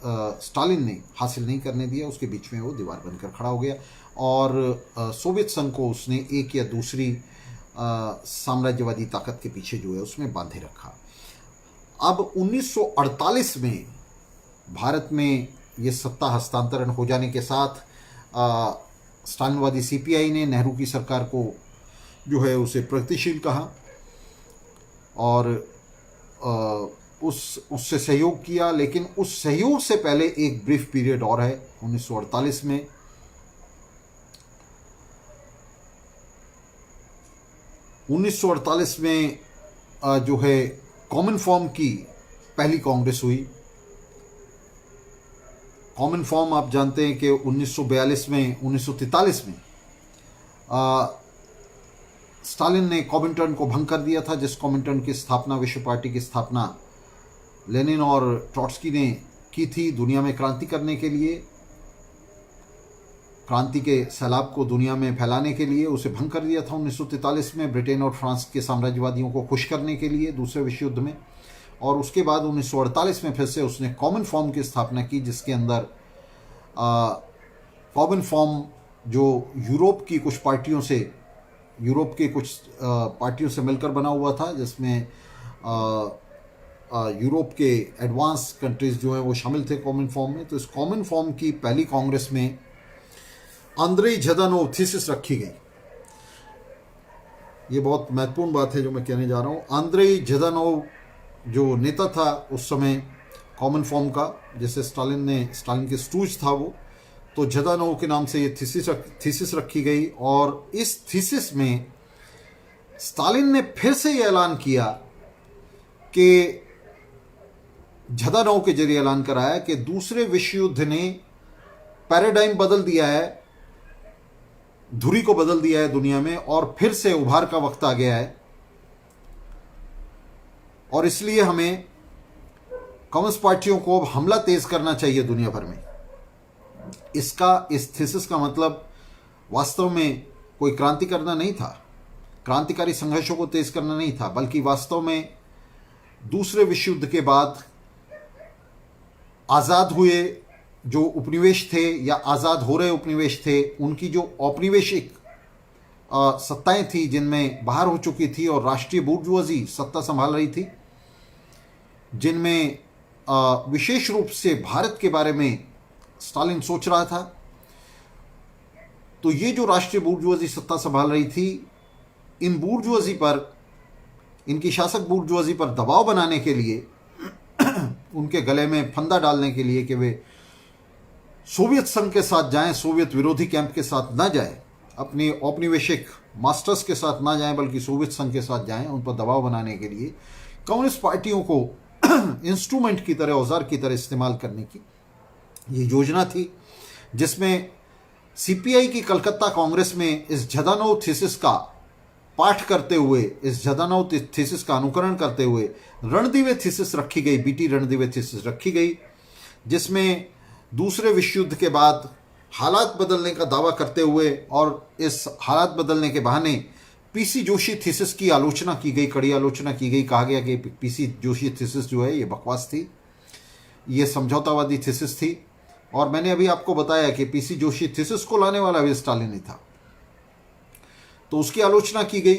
स्टालिन ने हासिल नहीं करने दिया। उसके बीच में वो दीवार बनकर खड़ा हो गया और सोवियत संघ को उसने एक या दूसरी साम्राज्यवादी ताकत के पीछे जो है उसमें बांधे रखा। अब 1948 में भारत में ये सत्ता हस्तांतरण हो जाने के साथ स्टालिनवादी सीपीआई ने नेहरू की सरकार को जो है उसे प्रगतिशील कहा और उससे सहयोग किया, लेकिन उस सहयोग से पहले एक ब्रीफ पीरियड और है 1948 में। जो है कॉमन फॉर्म की पहली कांग्रेस हुई। कॉमन फॉर्म आप जानते हैं कि 1942 में 1943 में स्टालिन ने कॉमिंटर्न को भंग कर दिया था, जिस कॉमिंटर्न की स्थापना, विश्व पार्टी की स्थापना लेनिन और ट्रॉट्स्की ने की थी दुनिया में क्रांति करने के लिए, क्रांति के सैलाब को दुनिया में फैलाने के लिए। उसे भंग कर दिया था 1943 में ब्रिटेन और फ्रांस के साम्राज्यवादियों को खुश करने के लिए दूसरे विश्व युद्ध में। और उसके बाद 1948 में फिर से उसने कॉमन फॉर्म की स्थापना की, जिसके अंदर कॉमन फॉर्म जो यूरोप की कुछ पार्टियों से मिलकर बना हुआ था, जिसमें यूरोप के एडवांस कंट्रीज जो हैं वो शामिल थे कॉमन फॉर्म में। तो इस कॉमन फॉर्म की पहली कांग्रेस में आंद्रेई झदानोव थीसिस रखी गई। ये बहुत महत्वपूर्ण बात है जो मैं कहने जा रहा हूँ। आंद्रेई झदानोव जो नेता था उस समय कॉमन फॉर्म का, जैसे स्टालिन के स्टूज था वो, तो झदानोव के नाम से ये थीसिस रखी गई। और इस थीसिस में स्टालिन ने फिर से ये ऐलान किया कि झदानोव के जरिए ऐलान कराया कि दूसरे विश्व युद्ध ने पैराडाइम बदल दिया है, धुरी को बदल दिया है दुनिया में, और फिर से उभार का वक्त आ गया है। और इसलिए हमें कम्युनिस्ट पार्टियों को अब हमला तेज करना चाहिए दुनिया भर में। इस थीसिस का मतलब वास्तव में कोई क्रांति करना नहीं था, क्रांतिकारी संघर्षों को तेज करना नहीं था, बल्कि वास्तव में दूसरे विश्व युद्ध के बाद आज़ाद हुए जो उपनिवेश थे या आज़ाद हो रहे उपनिवेश थे, उनकी जो औपनिवेशिक सत्ताएं थी जिनमें बाहर हो चुकी थी और राष्ट्रीय बूर्जुआजी सत्ता संभाल रही थी, जिनमें विशेष रूप से भारत के बारे में स्टालिन सोच रहा था। तो ये जो राष्ट्रीय बूर्जुआजी सत्ता संभाल रही थी, इन बूर्जुआजी पर, इनकी शासक बूर्जुआजी पर दबाव बनाने के लिए, उनके गले में फंदा डालने के लिए कि वे सोवियत संघ के साथ जाएं, सोवियत विरोधी कैंप के साथ ना जाएं, अपने औपनिवेशिक मास्टर्स के साथ ना जाएं, बल्कि सोवियत संघ के साथ जाएं, उन पर दबाव बनाने के लिए कम्युनिस्ट पार्टियों को इंस्ट्रूमेंट की तरह, औजार की तरह इस्तेमाल करने की ये योजना थी, जिसमें सीपीआई की कलकत्ता कांग्रेस में इस झदानोव थीसिस का पाठ करते हुए, इस झदानोव थीसिस का अनुकरण करते हुए रणदिवे थीसिस रखी गई, बीटी रणदिवे थीसिस रखी गई, जिसमें दूसरे विश्व युद्ध के बाद हालात बदलने का दावा करते हुए और इस हालात बदलने के बहाने पीसी जोशी थीसिस की आलोचना की गई, कड़ी आलोचना की गई। कहा गया कि पीसी जोशी थीसिस जो है ये बकवास थी, ये समझौतावादी थीसिस थी। और मैंने अभी आपको बताया कि पीसी जोशी थीसिस को लाने वाला भी स्टालिन ही था। तो उसकी आलोचना की गई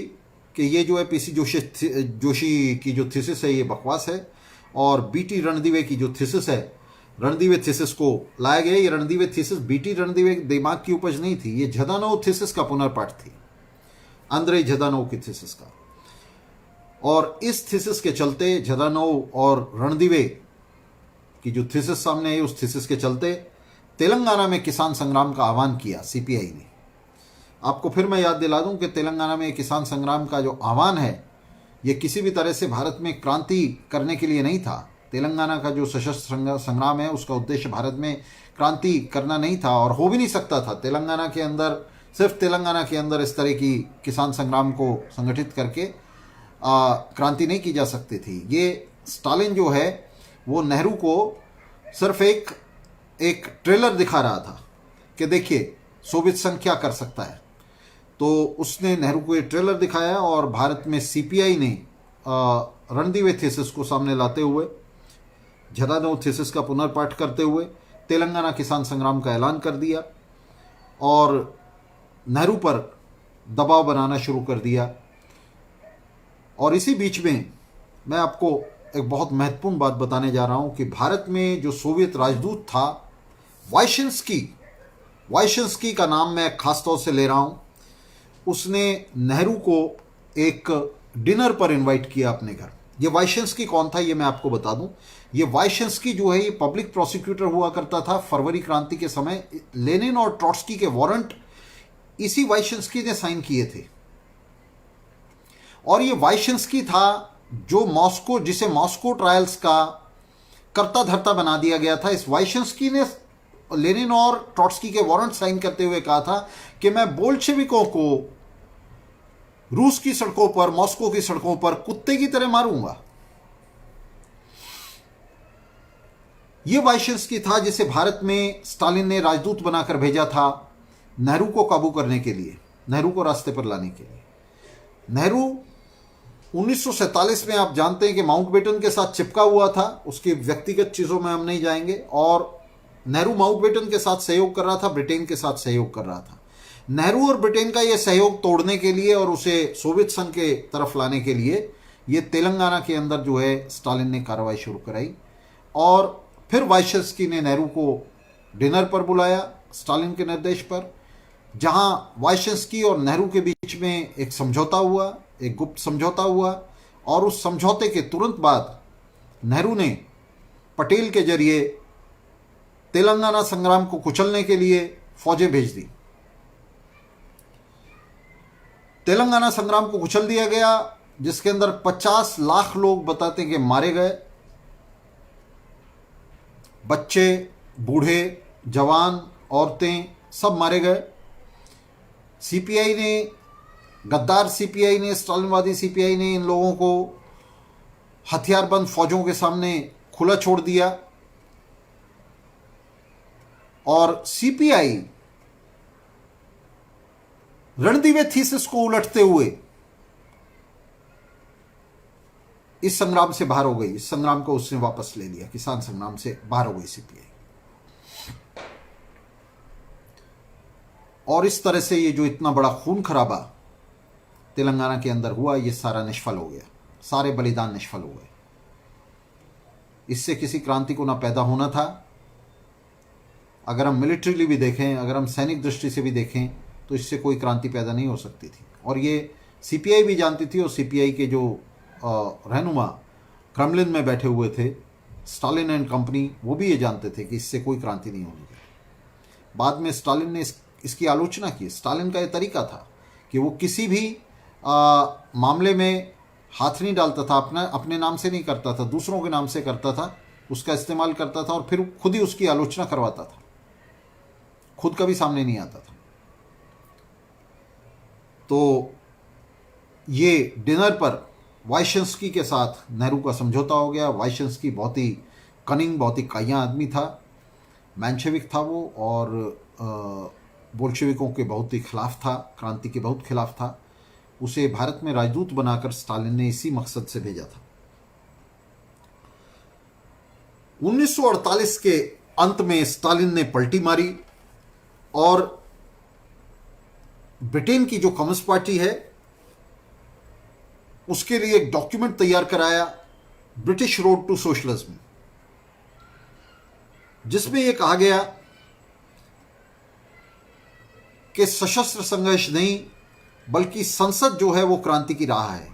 कि ये जो है पीसी जोशी की जो थीसिस है ये बकवास है, और बीटी रणदिवे की जो थीसिस है, रणदिवे थीसिस को लाया गया। ये रणदिवे थीसिस बीटी रणदिवे दिमाग की उपज नहीं थी, ये झदानोव थीसिस का पुनर्पाठ थी, आंद्रेई झदानोव की थीसिस का। और इस थीसिस के चलते, झदानोव और रणदिवे की जो थीसिस सामने आई, उस थीसिस के चलते तेलंगाना में किसान संग्राम का आह्वान किया सीपीआई ने। आपको फिर मैं याद दिला दूं कि तेलंगाना में किसान संग्राम का जो आह्वान है, ये किसी भी तरह से भारत में क्रांति करने के लिए नहीं था। तेलंगाना का जो सशस्त्र संग्राम है, उसका उद्देश्य भारत में क्रांति करना नहीं था और हो भी नहीं सकता था। तेलंगाना के अंदर, सिर्फ तेलंगाना के अंदर इस तरह की किसान संग्राम को संगठित करके क्रांति नहीं की जा सकती थी। ये स्टालिन जो है वो नेहरू को सिर्फ एक ट्रेलर दिखा रहा था कि देखिए सोवियत संघ क्या कर सकता है। तो उसने नेहरू को ये ट्रेलर दिखाया और भारत में सीपीआई ने रणदिवे थीसिस को सामने लाते हुए, झदानोव थीसिस का पुनर्पाठ करते हुए तेलंगाना किसान संग्राम का ऐलान कर दिया और नेहरू पर दबाव बनाना शुरू कर दिया। और इसी बीच में मैं आपको एक बहुत महत्वपूर्ण बात बताने जा रहा हूं कि भारत में जो सोवियत राजदूत था वाइशंस्की का नाम मैं खास तौर से ले रहा हूं, उसने नेहरू को एक डिनर पर इनवाइट किया अपने घर। ये वाइशंस्की कौन था ये मैं आपको बता दूं। ये वाइशंस्की जो है ये पब्लिक प्रोसिक्यूटर हुआ करता था फरवरी क्रांति के समय। लेनिन और ट्रॉट्स्की के वारंट इसी वाइशंस्की ने साइन किए थे। और ये वाइशंस्की था जो मॉस्को, जिसे मॉस्को ट्रायल्स का कर्ता धर्ता बना दिया गया था। इस वाइशंस्की ने लेनिन और ट्रॉट्स्की के वारंट साइन करते हुए कहा था कि मैं बोल्शेविकों को रूस की सड़कों पर, मॉस्को की सड़कों पर कुत्ते की तरह मारूंगा। यह वाइशंस्की था जिसे भारत में स्टालिन ने राजदूत बनाकर भेजा था नेहरू को काबू करने के लिए, नेहरू को रास्ते पर लाने के लिए। नेहरू 1947 में आप जानते हैं कि माउंटबेटन के साथ चिपका हुआ था। उसकी व्यक्तिगत चीजों में हम नहीं जाएंगे। और नेहरू माउंटबेटन के साथ सहयोग कर रहा था, ब्रिटेन के साथ सहयोग कर रहा था। नेहरू और ब्रिटेन का यह सहयोग तोड़ने के लिए और उसे सोवियत संघ के तरफ लाने के लिए ये तेलंगाना के अंदर जो है स्टालिन ने कार्रवाई शुरू कराई। और फिर वाइशंस्की ने नेहरू को डिनर पर बुलाया स्टालिन के निर्देश पर, जहां वाइशंस्की और नेहरू के बीच में एक समझौता हुआ, एक गुप्त समझौता हुआ। और उस समझौते के तुरंत बाद नेहरू ने पटेल के जरिए तेलंगाना संग्राम को कुचलने के लिए फौजें भेज दी। तेलंगाना संग्राम को कुचल दिया गया, जिसके अंदर 50 लाख लोग बताते हैं कि मारे गए। बच्चे, बूढ़े, जवान, औरतें सब मारे गए। सीपीआई ने, गद्दार सीपीआई ने, स्टालिनवादी सीपीआई ने इन लोगों को हथियारबंद फौजों के सामने खुला छोड़ दिया। और सीपीआई रणदीवे थीसिस को उलटते हुए इस संग्राम से बाहर हो गई। इस संग्राम को उसने वापस ले लिया, किसान संग्राम से बाहर हो गई सीपीआई। और इस तरह से ये जो इतना बड़ा खून खराबा तेलंगाना के अंदर हुआ, ये सारा निष्फल हो गया, सारे बलिदान निष्फल हो गए। इससे किसी क्रांति को ना पैदा होना था। अगर हम मिलिट्रीली भी देखें, अगर हम सैनिक दृष्टि से भी देखें, तो इससे कोई क्रांति पैदा नहीं हो सकती थी। और ये सीपीआई भी जानती थी, और सीपीआई के जो रहनुमा क्रेमलिन में बैठे हुए थे, स्टालिन एंड कंपनी, वो भी ये जानते थे कि इससे कोई क्रांति नहीं होनी चाहिए। बाद में स्टालिन ने इसकी आलोचना की। स्टालिन का ये तरीका था कि वो किसी भी मामले में हाथ नहीं डालता था, अपने नाम से नहीं करता था, दूसरों के नाम से करता था, उसका इस्तेमाल करता था और फिर खुद ही उसकी आलोचना करवाता था, खुद कभी सामने नहीं आता था। तो ये डिनर पर वाइशंस्की के साथ नेहरू का समझौता हो गया। वाइशंस्की बहुत ही कनिंग, बहुत ही काया आदमी था, मैंशेविक था वो, और बोल्शेविकों के बहुत ही खिलाफ था, क्रांति के बहुत खिलाफ था। उसे भारत में राजदूत बनाकर स्टालिन ने इसी मकसद से भेजा था। 1948 के अंत में स्टालिन ने पलटी मारी और ब्रिटेन की जो कम्युनिस्ट पार्टी है उसके लिए एक डॉक्यूमेंट तैयार कराया, ब्रिटिश रोड टू सोशलिज्म, जिसमें यह कहा गया कि सशस्त्र संघर्ष नहीं बल्कि संसद जो है वो क्रांति की राह है।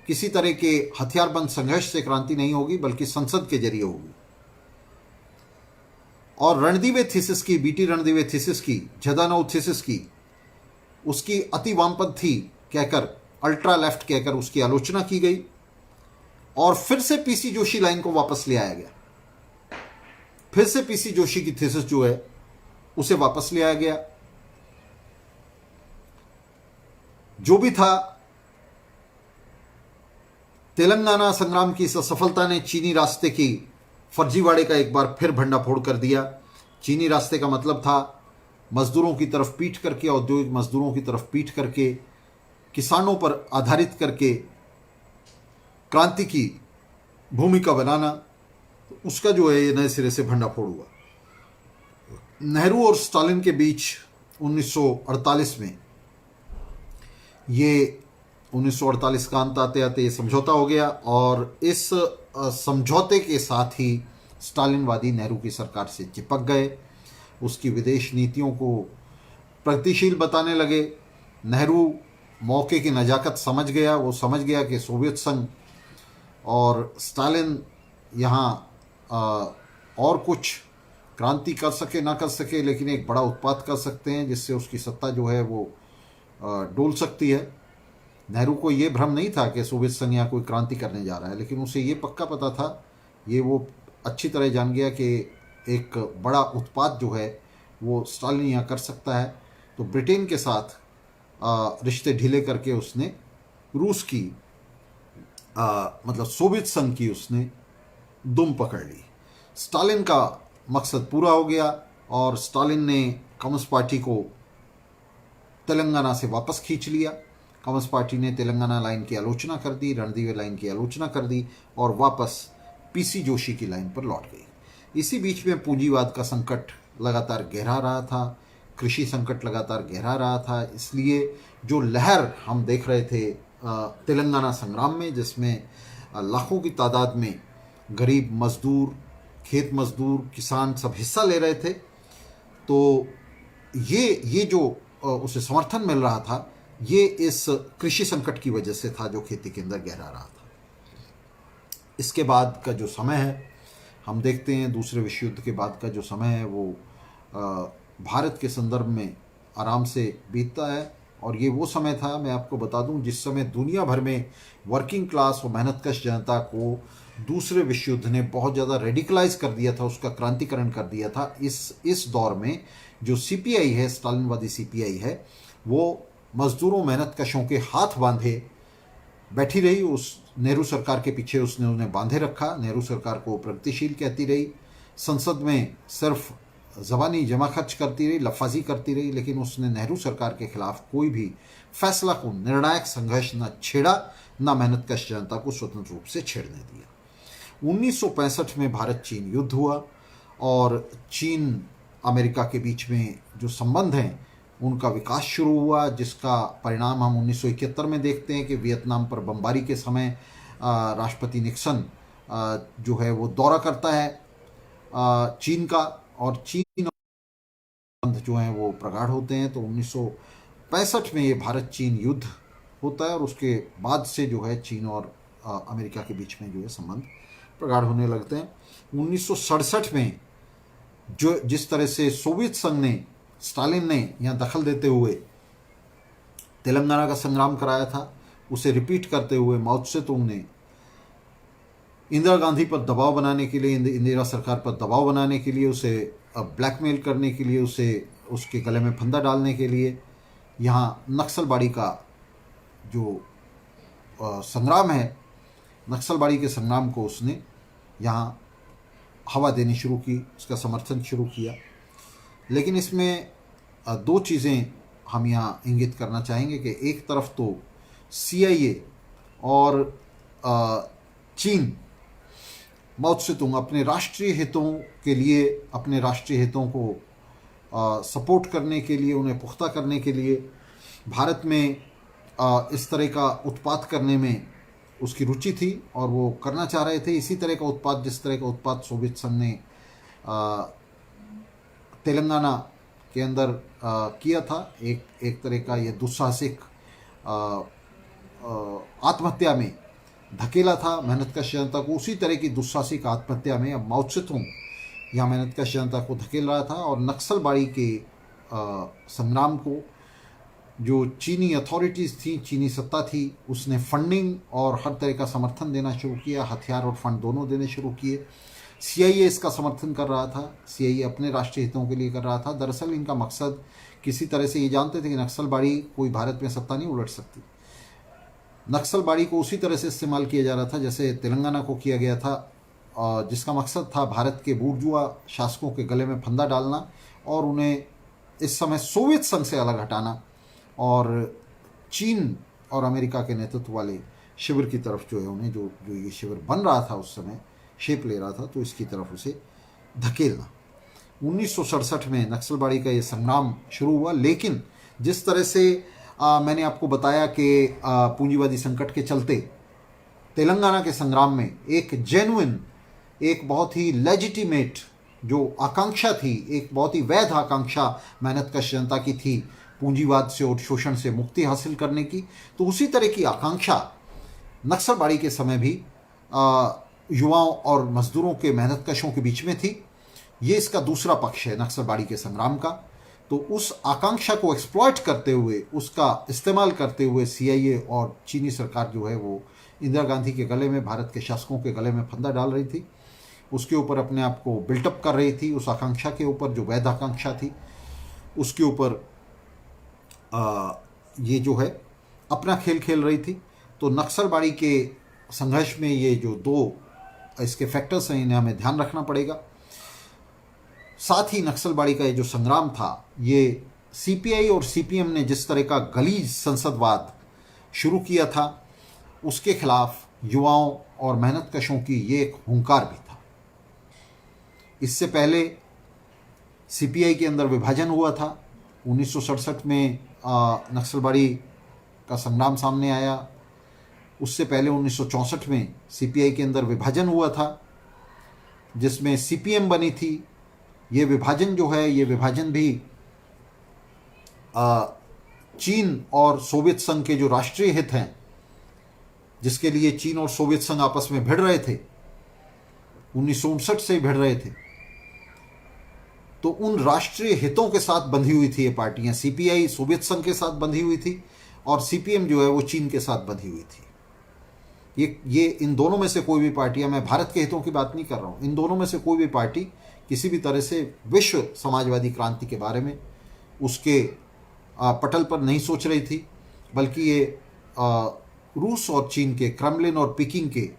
किसी तरह के हथियारबंद संघर्ष से क्रांति नहीं होगी बल्कि संसद के जरिए होगी। और रणदीवे थीसिस की, बीटी रणदीवे थीसिस की, जदानोव थीसिस की, उसकी अति वामपंथी कहकर, अल्ट्रा लेफ्ट कहकर उसकी आलोचना की गई। और फिर से पीसी जोशी लाइन को वापस ले आया गया। फिर से पीसी जोशी की थीसिस जो है उसे वापस ले आया गया। जो भी था, तेलंगाना संग्राम की इस असफलता ने चीनी रास्ते की फर्जीवाड़े का एक बार फिर भंडाफोड़ कर दिया। चीनी रास्ते का मतलब था मजदूरों की तरफ पीठ करके, औद्योगिक मजदूरों की तरफ पीठ करके, किसानों पर आधारित करके क्रांति की भूमिका बनाना। उसका जो है ये नए सिरे से भंडाफोड़ हुआ। नेहरू और स्टालिन के बीच 1948 में, ये 1948 का अंत आते आते ये समझौता हो गया। और इस समझौते के साथ ही स्टालिनवादी नेहरू की सरकार से चिपक गए, उसकी विदेश नीतियों को प्रगतिशील बताने लगे। नेहरू मौके की नज़ाकत समझ गया। वो समझ गया कि सोवियत संघ और स्टालिन यहाँ और कुछ क्रांति कर सके ना कर सके, लेकिन एक बड़ा उत्पात कर सकते हैं जिससे उसकी सत्ता जो है वो डोल सकती है। नेहरू को ये भ्रम नहीं था कि सोवियत संघ यहाँ कोई क्रांति करने जा रहा है, लेकिन उसे ये पक्का पता था, ये वो अच्छी तरह जान गया कि एक बड़ा उत्पात जो है वो स्टालिन यहाँ कर सकता है। तो ब्रिटेन के साथ रिश्ते ढीले करके उसने रूस की मतलब सोवियत संघ की उसने दुम पकड़ ली। स्टालिन का मकसद पूरा हो गया और स्टालिन ने कम्युनिस्ट पार्टी को तेलंगाना से वापस खींच लिया। कम्युनिस्ट पार्टी ने तेलंगाना लाइन की आलोचना कर दी, रणदीवे लाइन की आलोचना कर दी और वापस पीसी जोशी की लाइन पर लौट गई। इसी बीच में पूंजीवाद का संकट लगातार गहरा रहा था, कृषि संकट लगातार गहरा रहा था। इसलिए जो लहर हम देख रहे थे तेलंगाना संग्राम में, जिसमें लाखों की तादाद में गरीब मजदूर, खेत मजदूर, किसान सब हिस्सा ले रहे थे, तो ये जो उसे समर्थन मिल रहा था, ये इस कृषि संकट की वजह से था जो खेती के अंदर गहरा रहा था। इसके बाद का जो समय है, हम देखते हैं दूसरे विश्व युद्ध के बाद का जो समय है वो भारत के संदर्भ में आराम से बीतता है। और ये वो समय था, मैं आपको बता दूं, जिस समय दुनिया भर में वर्किंग क्लास और मेहनतकश जनता को दूसरे विश्व युद्ध ने बहुत ज़्यादा रेडिकलाइज कर दिया था, उसका क्रांतिकरण कर दिया था। इस दौर में जो सीपीआई है, स्टालिनवादी सीपीआई है, वो मजदूरों मेहनतकशों के हाथ बांधे बैठी रही। उस नेहरू सरकार के पीछे उसने उन्हें बांधे रखा। नेहरू सरकार को प्रगतिशील कहती रही, संसद में सिर्फ ज़बानी जमा खर्च करती रही, लफाजी करती रही, लेकिन उसने नेहरू सरकार के खिलाफ कोई भी फैसला को, निर्णायक संघर्ष न छेड़ा, न मेहनतकश जनता को स्वतंत्र रूप से छेड़ने दिया। 1965 में भारत चीन युद्ध हुआ और चीन अमेरिका के बीच में जो संबंध हैं उनका विकास शुरू हुआ, जिसका परिणाम हम 1971 में देखते हैं कि वियतनाम पर बमबारी के समय राष्ट्रपति निक्सन जो है वो दौरा करता है चीन का, और चीन संबंध जो हैं वो प्रगाढ़ होते हैं। तो 1965 में ये भारत चीन युद्ध होता है और उसके बाद से जो है चीन और अमेरिका के बीच में जो है संबंध प्रगाढ़ होने लगते हैं। 1967 में जो जिस तरह से सोवियत संघ ने, स्टालिन ने यहाँ दखल देते हुए तेलंगाना का संग्राम कराया था, उसे रिपीट करते हुए माओ त्से-तुंग ने इंदिरा गांधी पर दबाव बनाने के लिए, इंदिरा सरकार पर दबाव बनाने के लिए, उसे ब्लैकमेल करने के लिए, उसे उसके गले में फंदा डालने के लिए यहाँ नक्सलबाड़ी का जो संग्राम है, नक्सलबाड़ी के संग्राम को उसने यहाँ हवा देनी शुरू की, उसका समर्थन शुरू किया। लेकिन इसमें दो चीज़ें हम यहाँ इंगित करना चाहेंगे कि एक तरफ तो सीआईए और चीन, माओ त्से-तुंग अपने राष्ट्रीय हितों के लिए, अपने राष्ट्रीय हितों को सपोर्ट करने के लिए, उन्हें पुख्ता करने के लिए भारत में इस तरह का उत्पात करने में उसकी रुचि थी और वो करना चाह रहे थे। इसी तरह का उत्पात, जिस तरह का उत्पात सोवियत संघ ने तेलंगाना के अंदर किया था, एक तरह का ये दुस्साहसिक आत्महत्या में धकेला था मेहनतकश जनता को, उसी तरह की दुस्साहसिक आत्महत्या में अब माओ त्से-तुंग यहाँ मेहनतकश जनता को धकेल रहा था। और नक्सलबाड़ी के संग्राम को जो चीनी अथॉरिटीज़ थी, चीनी सत्ता थी, उसने फंडिंग और हर तरह का समर्थन देना शुरू किया, हथियार और फंड दोनों देने शुरू किए। सीआईए इसका समर्थन कर रहा था, सीआईए अपने राष्ट्रीय हितों के लिए कर रहा था। दरअसल इनका मकसद किसी तरह से ये जानते थे कि नक्सलबाड़ी कोई भारत में सत्ता नहीं उलट सकती। नक्सलबाड़ी को उसी तरह से इस्तेमाल किया जा रहा था जैसे तेलंगाना को किया गया था, जिसका मकसद था भारत के बूर्जुआ शासकों के गले में फंदा डालना और उन्हें इस समय सोवियत संघ से अलग हटाना और चीन और अमेरिका के नेतृत्व वाले शिविर की तरफ जो है उन्हें, जो ये शिविर बन रहा था उस समय, शेप ले रहा था, तो इसकी तरफ उसे धकेलना। 1967 में नक्सलबाड़ी का ये संग्राम शुरू हुआ। लेकिन जिस तरह से मैंने आपको बताया कि पूंजीवादी संकट के चलते तेलंगाना के संग्राम में एक जेन्युइन, एक बहुत ही लेजिटिमेट जो आकांक्षा थी, एक बहुत ही वैध आकांक्षा मेहनतकश जनता की थी पूंजीवाद से और शोषण से मुक्ति हासिल करने की, तो उसी तरह की आकांक्षा नक्सलबाड़ी के समय भी युवाओं और मजदूरों के मेहनत कशों के बीच में थी। ये इसका दूसरा पक्ष है नक्सलबाड़ी के संग्राम का। तो उस आकांक्षा को एक्सप्लॉइट करते हुए, उसका इस्तेमाल करते हुए सीआईए और चीनी सरकार जो है वो इंदिरा गांधी के गले में, भारत के शासकों के गले में फंदा डाल रही थी। उसके ऊपर अपने आप को बिल्टअप कर रही थी। उस आकांक्षा के ऊपर, जो वैध आकांक्षा थी, उसके ऊपर ये जो है अपना खेल खेल रही थी। तो नक्सलबाड़ी के संघर्ष में ये जो दो इसके फैक्टर्स हैं, इन्हें हमें ध्यान रखना पड़ेगा। साथ ही नक्सलबाड़ी का ये जो संग्राम था, ये सीपीआई और सीपीएम ने जिस तरह का गलीज संसदवाद शुरू किया था, उसके खिलाफ युवाओं और मेहनतकशों की ये एक हुंकार भी था। इससे पहले सीपीआई के अंदर विभाजन हुआ था। 1967 में नक्सलबाड़ी का संग्राम सामने आया। उससे पहले 1964 में सीपीआई के अंदर विभाजन हुआ था, जिसमें सीपीएम बनी थी। ये विभाजन जो है, ये विभाजन भी चीन और सोवियत संघ के जो राष्ट्रीय हित हैं, जिसके लिए चीन और सोवियत संघ आपस में भिड़ रहे थे, 1959 से ही भिड़ रहे थे, तो उन राष्ट्रीय हितों के साथ बंधी हुई थी ये पार्टियां। सीपीआई सोवियत संघ के साथ बंधी हुई थी और सीपीएम जो है वो चीन के साथ बंधी हुई थी। ये इन दोनों में से कोई भी पार्टियां, मैं भारत के हितों की बात नहीं कर रहा हूं, इन दोनों में से कोई भी पार्टी किसी भी तरह से विश्व समाजवादी क्रांति के बारे में, उसके पटल पर नहीं सोच रही थी, बल्कि ये रूस और चीन के, क्रेमलिन और पीकिंग के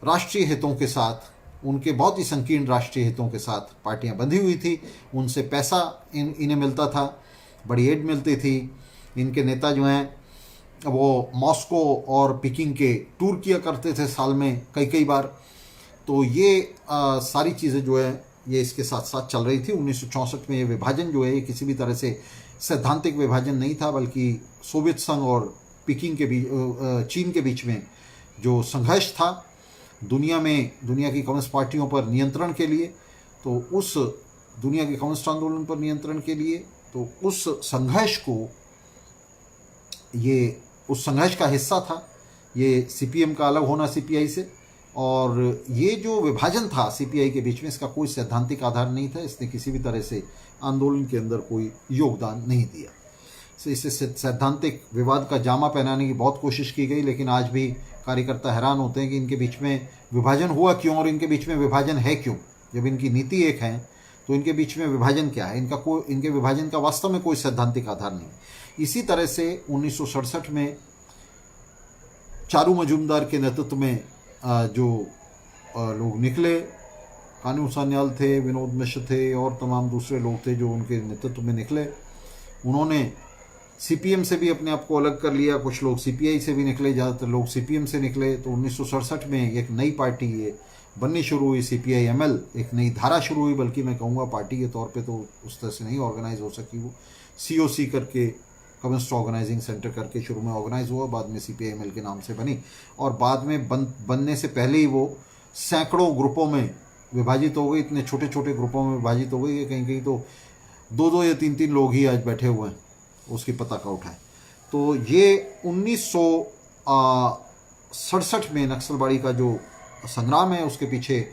राष्ट्रीय हितों के साथ, उनके बहुत ही संकीर्ण राष्ट्रीय हितों के साथ पार्टियां बंधी हुई थी। उनसे पैसा इन्हें मिलता था, बड़ी एड मिलती थी। इनके नेता जो हैं वो मॉस्को और पीकिंग के टूर किया करते थे साल में कई बार। तो ये सारी चीज़ें जो है ये इसके साथ साथ चल रही थी। 1964 में ये विभाजन जो है, ये किसी भी तरह से सैद्धांतिक विभाजन नहीं था, बल्कि सोवियत संघ और पीकिंग के बीच, चीन के बीच में जो संघर्ष था दुनिया की कम्युनिस्ट पार्टियों पर नियंत्रण के लिए, तो उस दुनिया के कम्युनिस्ट आंदोलन पर नियंत्रण के लिए, तो उस संघर्ष का हिस्सा था ये सीपीएम का अलग होना सीपीआई से। और ये जो विभाजन था सीपीआई के बीच में, इसका कोई सैद्धांतिक आधार नहीं था। इसने किसी भी तरह से आंदोलन के अंदर कोई योगदान नहीं दिया। इसे सैद्धांतिक विवाद का जामा पहनाने की बहुत कोशिश की गई, लेकिन आज भी कार्यकर्ता हैरान होते हैं कि इनके बीच में विभाजन हुआ क्यों और इनके बीच में विभाजन है क्यों। जब इनकी नीति एक है तो इनके बीच में विभाजन क्या है? इनके विभाजन का वास्तव में कोई सैद्धांतिक आधार नहीं। इसी तरह से 1967 में चारू मजूमदार के नेतृत्व में जो लोग निकले, कानू सान्याल थे, विनोद मिश्र थे और तमाम दूसरे लोग थे जो उनके नेतृत्व में निकले, उन्होंने सीपीएम से भी अपने आप को अलग कर लिया। कुछ लोग सीपीआई से भी निकले, ज़्यादातर लोग सीपीएम से निकले। तो 1967 में एक नई पार्टी ये बननी शुरू हुई, सीपीआई एमएल, एक नई धारा शुरू हुई। बल्कि मैं कहूँगा पार्टी के तौर पे तो उस तरह से नहीं ऑर्गेनाइज हो सकी। वो सीओसी करके, कम्युनिस्ट ऑर्गेनाइजिंग सेंटर करके शुरू में ऑर्गेनाइज हुआ, बाद में सीपीआई एमएल के नाम से बनी, और बाद में बनने से पहले ही वो सैकड़ों ग्रुपों में विभाजित हो गई। इतने छोटे छोटे ग्रुपों में विभाजित हो गई कि कहीं कहीं तो 2-2 या 3-3 लोग ही आज बैठे हुए हैं उसकी पताका उठाए। तो ये 1967 में नक्सलबाड़ी का जो संग्राम है, उसके पीछे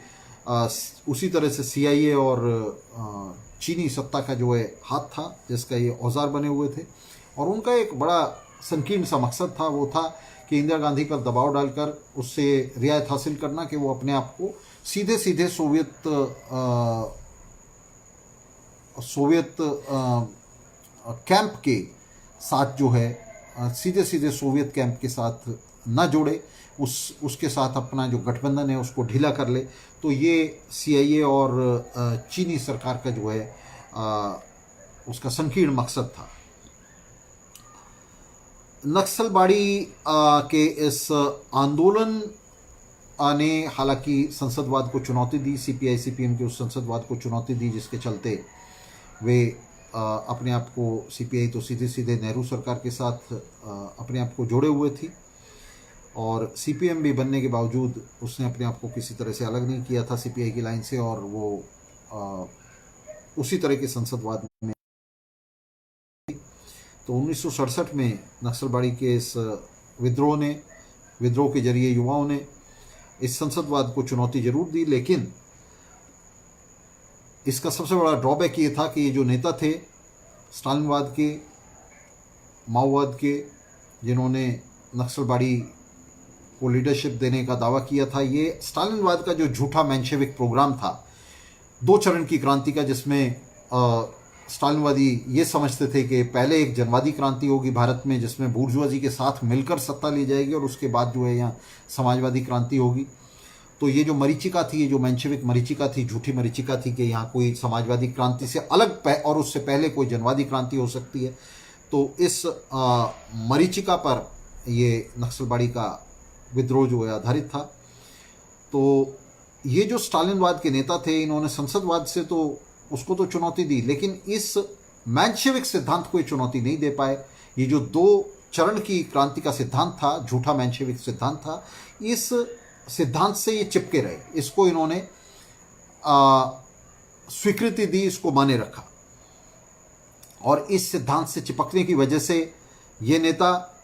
उसी तरह से सीआईए और चीनी सत्ता का जो है हाथ था, जिसका ये औजार बने हुए थे। और उनका एक बड़ा संकीर्ण सा मकसद था, वो था कि इंदिरा गांधी पर दबाव डालकर उससे रियायत हासिल करना कि वो अपने आप को सीधे सीधे सोवियत कैंप के साथ जो है, सीधे सीधे सोवियत कैंप के साथ न जोड़े, उसके साथ अपना जो गठबंधन है उसको ढीला कर ले। तो ये सीआईए और चीनी सरकार का जो है उसका संकीर्ण मकसद था। नक्सलबाड़ी के इस आंदोलन ने हालांकि संसदवाद को चुनौती दी, सीपीआई सीपीएम के उस संसदवाद को चुनौती दी, जिसके चलते वे अपने आप को, सीपीआई तो सीधे सीधे नेहरू सरकार के साथ अपने आप को जोड़े हुए थी, और सीपीएम भी बनने के बावजूद उसने अपने आप को किसी तरह से अलग नहीं किया था सीपीआई की लाइन से, और वो उसी तरह के संसदवाद में। तो 1967 में नक्सलबाड़ी के इस विद्रोह के जरिए युवाओं ने इस संसदवाद को चुनौती जरूर दी, लेकिन इसका सबसे बड़ा ड्रॉबैक ये था कि ये जो नेता थे स्टालिनवाद के, माओवाद के, जिन्होंने नक्सलबाड़ी को लीडरशिप देने का दावा किया था, ये स्टालिनवाद का जो झूठा मेंशेविक प्रोग्राम था 2 चरण की क्रांति का, जिसमें स्टालिनवादी ये समझते थे कि पहले एक जनवादी क्रांति होगी भारत में जिसमें बूर्जुआजी के साथ मिलकर सत्ता ली जाएगी और उसके बाद जो है यहाँ समाजवादी क्रांति होगी। तो ये जो मरीचिका थी, ये जो मेंशेविक मरीचिका थी, झूठी मरीचिका थी कि यहाँ कोई समाजवादी क्रांति से अलग और उससे पहले कोई जनवादी क्रांति हो सकती है। तो इस मरीचिका पर ये नक्सलबाड़ी का विद्रोह जो है आधारित था। तो ये जो स्टालिनवाद के नेता थे, इन्होंने संसदवाद से तो उसको तो चुनौती दी, लेकिन इस मेंशेविक सिद्धांत को चुनौती नहीं दे पाए। ये जो 2 चरण की क्रांति का सिद्धांत था, झूठा मेंशेविक सिद्धांत था, इस सिद्धांत से ये चिपके रहे, इसको इन्होंने स्वीकृति दी, इसको माने रखा। और इस सिद्धांत से चिपकने की वजह से ये नेता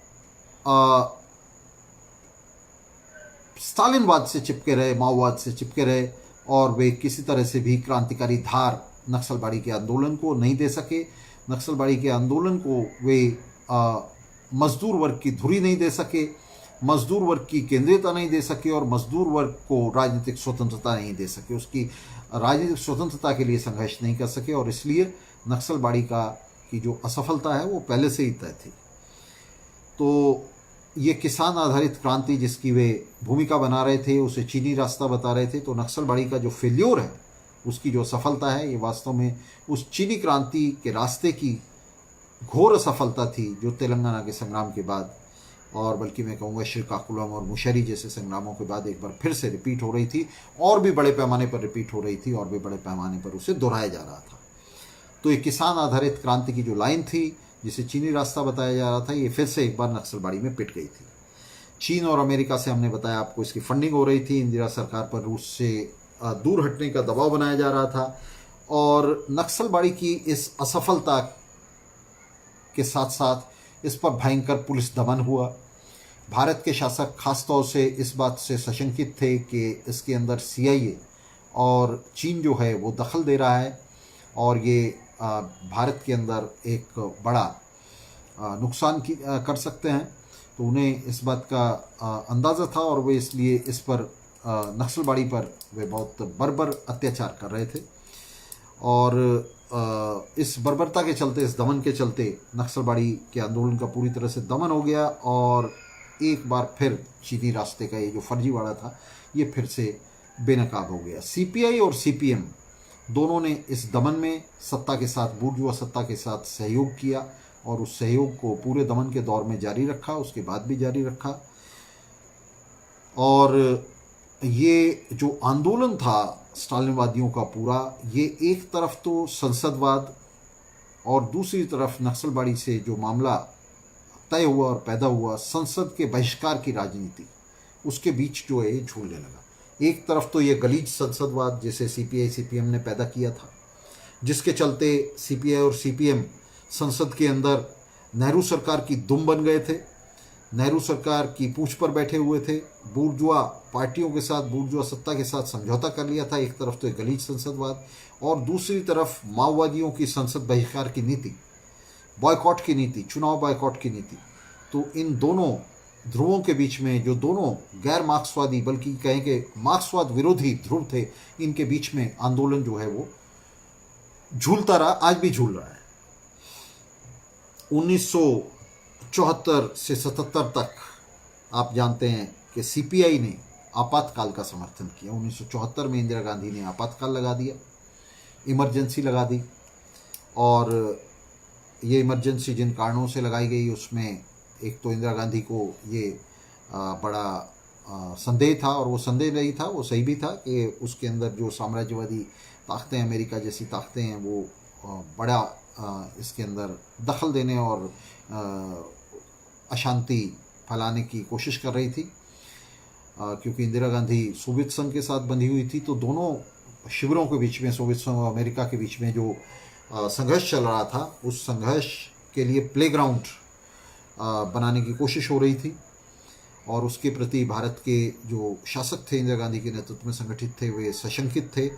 स्टालिनवाद से चिपके रहे, माओवाद से चिपके रहे, और वे किसी तरह से भी क्रांतिकारी धार नक्सलबाड़ी के आंदोलन को नहीं दे सके। नक्सलबाड़ी के आंदोलन को वे मजदूर वर्ग की धुरी नहीं दे सके, मजदूर वर्ग की केंद्रीयता नहीं दे सके, और मजदूर वर्ग को राजनीतिक स्वतंत्रता नहीं दे सके, उसकी राजनीतिक स्वतंत्रता के लिए संघर्ष नहीं कर सके। और इसलिए नक्सलबाड़ी की जो असफलता है वो पहले से ही तय थी। तो ये किसान आधारित क्रांति जिसकी वे भूमिका बना रहे थे, उसे चीनी रास्ता बता रहे थे। तो नक्सलबाड़ी का जो फेल्योर है, उसकी जो सफलता है, ये वास्तव में उस चीनी क्रांति के रास्ते की घोर असफलता थी जो तेलंगाना के संग्राम के बाद, और बल्कि मैं कहूँगा श्रीकाकुलम और मुशर्री जैसे संग्रामों के बाद एक बार फिर से रिपीट हो रही थी, और भी बड़े पैमाने पर रिपीट हो रही थी, और भी बड़े पैमाने पर उसे दोहराया जा रहा था। तो ये किसान आधारित क्रांति की जो लाइन थी, जिसे चीनी रास्ता बताया जा रहा था, ये फिर से एक बार नक्सलबाड़ी में पिट गई थी। चीन और अमेरिका से, हमने बताया आपको, इसकी फंडिंग हो रही थी। इंदिरा सरकार पर रूस से दूर हटने का दबाव बनाया जा रहा था, और नक्सलबाड़ी की इस असफलता के साथ साथ इस पर भयंकर पुलिस दमन हुआ। भारत के शासक खासतौर से इस बात से सशंकित थे कि इसके अंदर CIA और चीन जो है वो दखल दे रहा है, और ये भारत के अंदर एक बड़ा नुकसान कर सकते हैं। तो उन्हें इस बात का अंदाज़ा था, और वे इसलिए इस पर नक्सलबाड़ी पर वे बहुत बर्बर अत्याचार कर रहे थे। और इस बर्बरता के चलते, इस दमन के चलते नक्सलबाड़ी के आंदोलन का पूरी तरह से दमन हो गया, और एक बार फिर चीनी रास्ते का ये जो फर्जीवाड़ा था, ये फिर से बेनकाब हो गया। CPI और CPM दोनों ने इस दमन में सत्ता के साथ, बूर्जुआ सत्ता के साथ सहयोग किया, और उस सहयोग को पूरे दमन के दौर में जारी रखा, उसके बाद भी जारी रखा। और ये जो आंदोलन था स्टालिनवादियों का पूरा, ये एक तरफ तो संसदवाद और दूसरी तरफ नक्सलबाड़ी से जो मामला तय हुआ और पैदा हुआ, संसद के बहिष्कार की राजनीति, उसके बीच जो है झूलने लगा। एक तरफ तो ये गलीज संसदवाद जिसे CPI CPM ने पैदा किया था, जिसके चलते CPI और CPM संसद के अंदर नेहरू सरकार की दुम बन गए थे, नेहरू सरकार की पूंछ पर बैठे हुए थे, बूर्जुआ पार्टियों के साथ, बूर्जुआ सत्ता के साथ समझौता कर लिया था। एक तरफ तो गलीज संसदवाद, और दूसरी तरफ माओवादियों की संसद बहिष्कार की नीति, बॉयकॉट की नीति, चुनाव बॉयकॉट की नीति। तो इन दोनों ध्रुवों के बीच में, जो दोनों गैर मार्क्सवादी बल्कि कहें कि मार्क्सवाद विरोधी ध्रुव थे, इनके बीच में आंदोलन जो है वो झूलता रहा, आज भी झूल रहा है। 1974 से 77 तक आप जानते हैं कि CPI ने आपातकाल का समर्थन किया। 1974 में इंदिरा गांधी ने आपातकाल लगा दिया, इमरजेंसी लगा दी, और ये इमरजेंसी जिन कारणों से लगाई गई, उसमें एक तो इंदिरा गांधी को ये बड़ा संदेह था, और वो संदेह नहीं था, वो सही भी था कि उसके अंदर जो साम्राज्यवादी ताकतें, अमेरिका जैसी ताकतें हैं, वो बड़ा इसके अंदर दखल देने और अशांति फैलाने की कोशिश कर रही थी। क्योंकि इंदिरा गांधी सोवियत संघ के साथ बंधी हुई थी, तो दोनों शिविरों के बीच में, सोवियत संघ और अमेरिका के बीच में जो संघर्ष चल रहा था, उस संघर्ष के लिए प्लेग्राउंड बनाने की कोशिश हो रही थी। और उसके प्रति भारत के जो शासक थे इंदिरा गांधी के नेतृत्व में संगठित थे, वे सशंकित थे।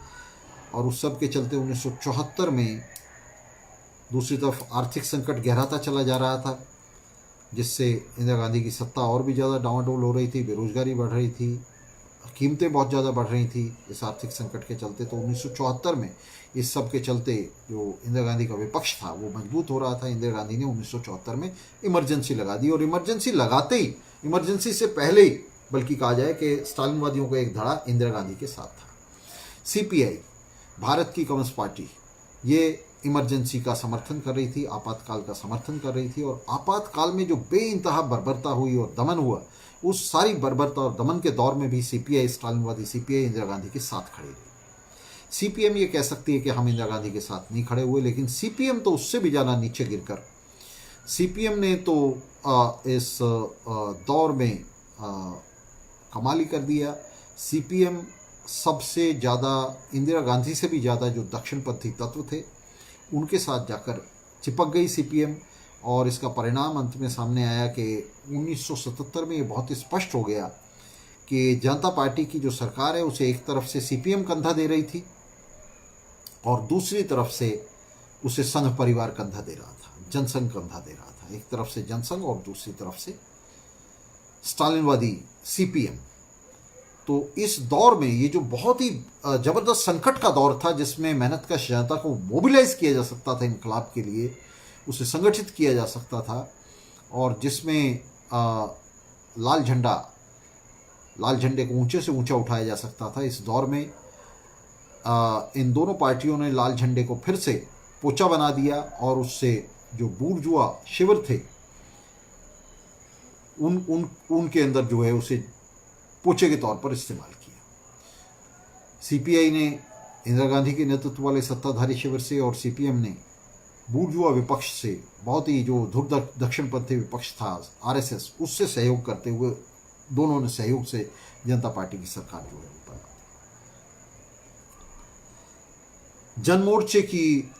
और उस सब के चलते 1974 में दूसरी तरफ आर्थिक संकट गहराता चला जा रहा था, जिससे इंदिरा गांधी की सत्ता और भी ज़्यादा डावाडोल हो रही थी, बेरोजगारी बढ़ रही थी, कीमतें बहुत ज़्यादा बढ़ रही थी इस आर्थिक संकट के चलते। तो 1974 में इस सब के चलते जो इंदिरा गांधी का विपक्ष था वो मजबूत हो रहा था। इंदिरा गांधी ने 1974 में इमरजेंसी लगा दी, और इमरजेंसी लगाते ही, इमरजेंसी से पहले ही बल्कि कहा जाए कि स्टालिनवादियों का एक धड़ा इंदिरा गांधी के साथ था। सीपीआई, भारत की कम्युनिस्ट पार्टी, ये इमरजेंसी का समर्थन कर रही थी, आपातकाल का समर्थन कर रही थी। और आपातकाल में जो बेइंतहा बर्बरता हुई और दमन हुआ, उस सारी बर्बरता और दमन के दौर में भी सीपीआई, स्टालिनवादी सीपीआई इंदिरा गांधी के साथ खड़ी रही। सीपीएम ये कह सकती है कि हम इंदिरा गांधी के साथ नहीं खड़े हुए, लेकिन सीपीएम तो उससे भी ज़्यादा नीचे गिरकर, सीपीएम ने तो इस दौर में कमाल ही कर दिया। सीपीएम सबसे ज़्यादा, इंदिरा गांधी से भी ज़्यादा जो दक्षिणपंथी तत्व थे उनके साथ जाकर चिपक गई सीपीएम। और इसका परिणाम अंत में सामने आया कि 1977 में ये बहुत स्पष्ट हो गया कि जनता पार्टी की जो सरकार है उसे एक तरफ से सीपीएम कंधा दे रही थी और दूसरी तरफ से उसे संघ परिवार कंधा दे रहा था, जनसंघ कंधा दे रहा था। एक तरफ से जनसंघ और दूसरी तरफ से स्टालिनवादी सीपीएम। तो इस दौर में ये जो बहुत ही ज़बरदस्त संकट का दौर था, जिसमें मेहनत का जनता को मोबिलाइज किया जा सकता था इनकलाब के लिए, उसे संगठित किया जा सकता था, और जिसमें लाल झंडे को ऊंचे से ऊंचा उठाया जा सकता था। इस दौर में इन दोनों पार्टियों ने लाल झंडे को फिर से पोचा बना दिया और उससे जो बूर्जुआ शिविर थे उनके अंदर जो है उसे पोचे के तौर पर इस्तेमाल किया। सीपीआई ने इंदिरा गांधी के नेतृत्व वाले सत्ताधारी शिविर से और सीपीएम ने बूर्जुआ विपक्ष से, बहुत ही जो धुर दक्षिणपंथी विपक्ष था आरएसएस, उससे सहयोग करते हुए दोनों ने सहयोग से जनता पार्टी की सरकार जो है ऊपर। जनमोर्चे की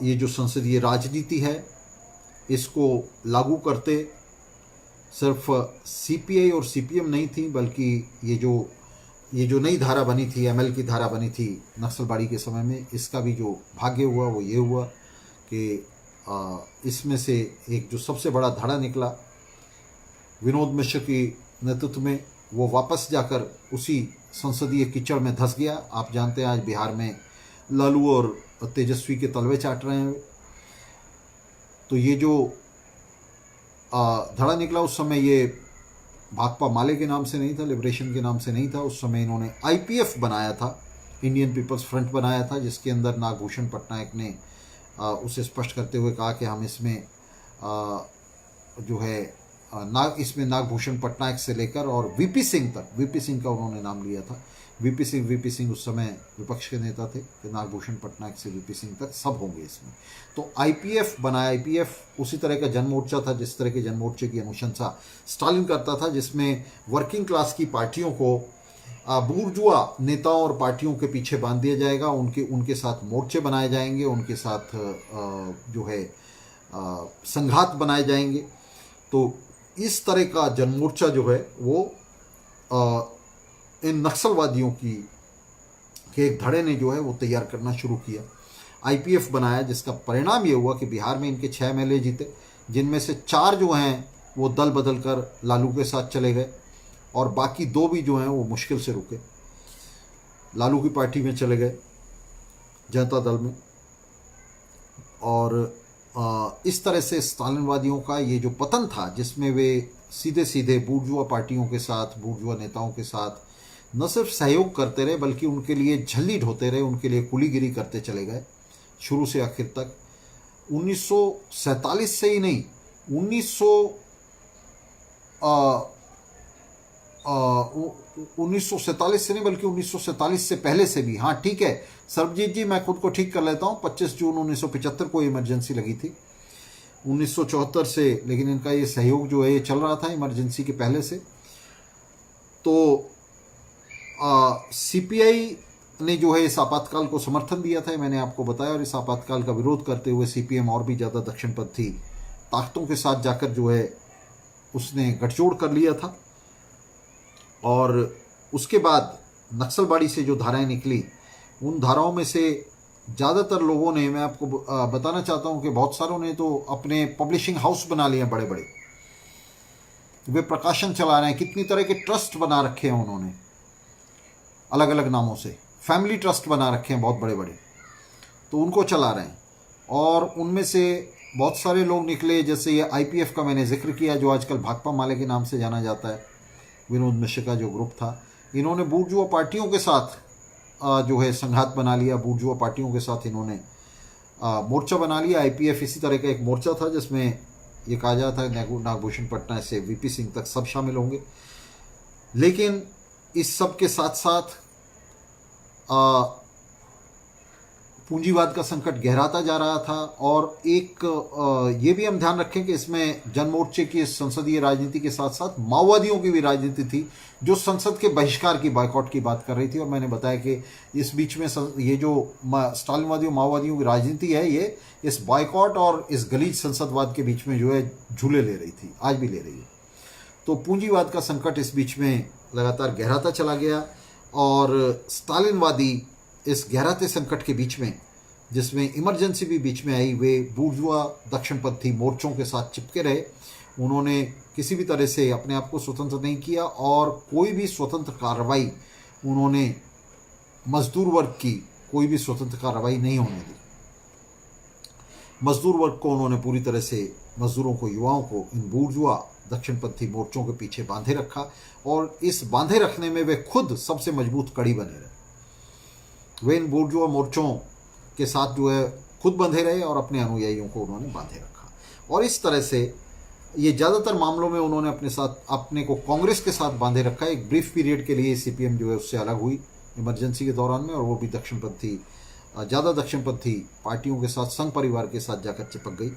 ये जो संसदीय राजनीति है, इसको लागू करते सिर्फ सीपीआई और सीपीएम नहीं थी, बल्कि ये जो नई धारा बनी थी, एमएल की धारा बनी थी नक्सलबाड़ी के समय में, इसका भी जो भाग्य हुआ वो ये हुआ कि इसमें से एक जो सबसे बड़ा धड़ा निकला विनोद मिश्र की नेतृत्व में, वो वापस जाकर उसी संसदीय कीचड़ में धंस गया। आप जानते हैं आज बिहार में लालू और तेजस्वी के तलवे चाट रहे हैं। तो ये जो धड़ा निकला, उस समय ये भाकपा माले के नाम से नहीं था, लिबरेशन के नाम से नहीं था। उस समय इन्होंने आईपीएफ बनाया था, इंडियन पीपल्स फ्रंट बनाया था, जिसके अंदर नागभूषण पटनायक ने उसे स्पष्ट करते हुए कहा कि हम इसमें जो है इसमें नागभूषण पटनायक से लेकर और वीपी सिंह तक, वीपी सिंह का उन्होंने नाम लिया था, वीपी सिंह उस समय विपक्ष के नेता थे, कि नागभूषण पटनायक से वीपी सिंह तक सब होंगे इसमें। तो आईपीएफ बनाया। आईपीएफ उसी तरह का जनमोर्चा था जिस तरह के जनमोर्चे की अनुशंसा स्टालिन करता था, जिसमें वर्किंग क्लास की पार्टियों को बूर्जुआ नेताओं और पार्टियों के पीछे बांध दिया जाएगा, उनके साथ मोर्चे बनाए जाएंगे, उनके साथ जो है संघात बनाए जाएंगे। तो इस तरह का जनमोर्चा जो है वो इन नक्सलवादियों के एक धड़े ने जो है वो तैयार करना शुरू किया। आईपीएफ बनाया, जिसका परिणाम ये हुआ कि बिहार में इनके 6 एमएलए जीते, जिनमें से 4 जो हैं वो दल बदल कर लालू के साथ चले गए और बाकी 2 भी जो हैं वो मुश्किल से रुके, लालू की पार्टी में चले गए, जनता दल में। और इस तरह से स्टालिनवादियों का ये जो पतन था, जिसमें वे सीधे सीधे बूर्जुआ पार्टियों के साथ, बूर्जुआ नेताओं के साथ न सिर्फ सहयोग करते रहे बल्कि उनके लिए झल्ली ढोते रहे, उनके लिए कुलीगिरी करते चले गए शुरू से आखिर तक। 1947 से ही नहीं, 1947 से नहीं बल्कि 1947 से पहले से भी, हाँ ठीक है सरबजीत जी, मैं खुद को ठीक कर लेता हूँ, 25 जून 1975 को इमरजेंसी लगी थी 1974 से, लेकिन इनका ये सहयोग जो है ये चल रहा था इमरजेंसी के पहले से। तो सीपीआई ने जो है इस आपातकाल को समर्थन दिया था, मैंने आपको बताया, और इस आपातकाल का विरोध करते हुए सीपीएम और भी ज़्यादा दक्षिणपंथी ताकतों के साथ जाकर जो है उसने गठजोड़ कर लिया था। और उसके बाद नक्सलबाड़ी से जो धाराएं निकली, उन धाराओं में से ज़्यादातर लोगों ने, मैं आपको बताना चाहता हूं कि बहुत सारों ने तो अपने पब्लिशिंग हाउस बना लिए हैं बड़े बड़े, वे प्रकाशन चला रहे हैं, कितनी तरह के ट्रस्ट बना रखे हैं उन्होंने अलग अलग नामों से, फैमिली ट्रस्ट बना रखे हैं बहुत बड़े बड़े, तो उनको चला रहे हैं। और उनमें से बहुत सारे लोग निकले, जैसे ये आईपीएफ का मैंने जिक्र किया, जो आजकल भाकपा माले के नाम से जाना जाता है, विनोद मिश्र का जो ग्रुप था, इन्होंने बूर्जुआ पार्टियों के साथ जो है संघात बना लिया, बूर्जुआ पार्टियों के साथ इन्होंने मोर्चा बना लिया। आईपीएफ इसी तरह का एक मोर्चा था जिसमें ये कहा जाता है नागभूषण पटनायक से वीपी सिंह तक सब शामिल होंगे। लेकिन इस सब के साथ साथ पूंजीवाद का संकट गहराता जा रहा था। और एक ये भी हम ध्यान रखें कि इसमें जनमोर्चे की संसदीय राजनीति के साथ साथ माओवादियों की भी राजनीति थी, जो संसद के बहिष्कार की, बायकॉट की बात कर रही थी। और मैंने बताया कि इस बीच में ये जो स्टालिनवादियों माओवादियों की राजनीति है, ये इस बायकॉट और इस गलीज संसदवाद के बीच में जो है झूले ले रही थी, आज भी ले रही है। तो पूंजीवाद का संकट इस बीच में लगातार गहराता चला गया और स्टालिनवादी इस गहराते संकट के बीच में, जिसमें इमरजेंसी भी बीच में आई, वे बूर्जुआ दक्षिणपंथी मोर्चों के साथ चिपके रहे। उन्होंने किसी भी तरह से अपने आप को स्वतंत्र नहीं किया और कोई भी स्वतंत्र कार्रवाई उन्होंने मजदूर वर्ग की कोई भी स्वतंत्र कार्रवाई नहीं होने दी। मजदूर वर्ग को उन्होंने पूरी तरह से, मजदूरों को, युवाओं को इन बूर्जुआ दक्षिणपंथी मोर्चों के पीछे बांधे रखा और इस बांधे रखने में वे खुद सबसे मजबूत कड़ी बने रहे। वे इन बूर्जुआ मोर्चों के साथ जो है खुद बंधे रहे और अपने अनुयायियों को उन्होंने बांधे रखा। और इस तरह से ये ज़्यादातर मामलों में उन्होंने अपने को कांग्रेस के साथ बांधे रखा। एक ब्रीफ पीरियड के लिए सीपीएम जो है उससे अलग हुई इमरजेंसी के दौरान में, और वो भी ज़्यादा दक्षिणपंथी पार्टियों के साथ, संघ परिवार के साथ जाकर चिपक गई।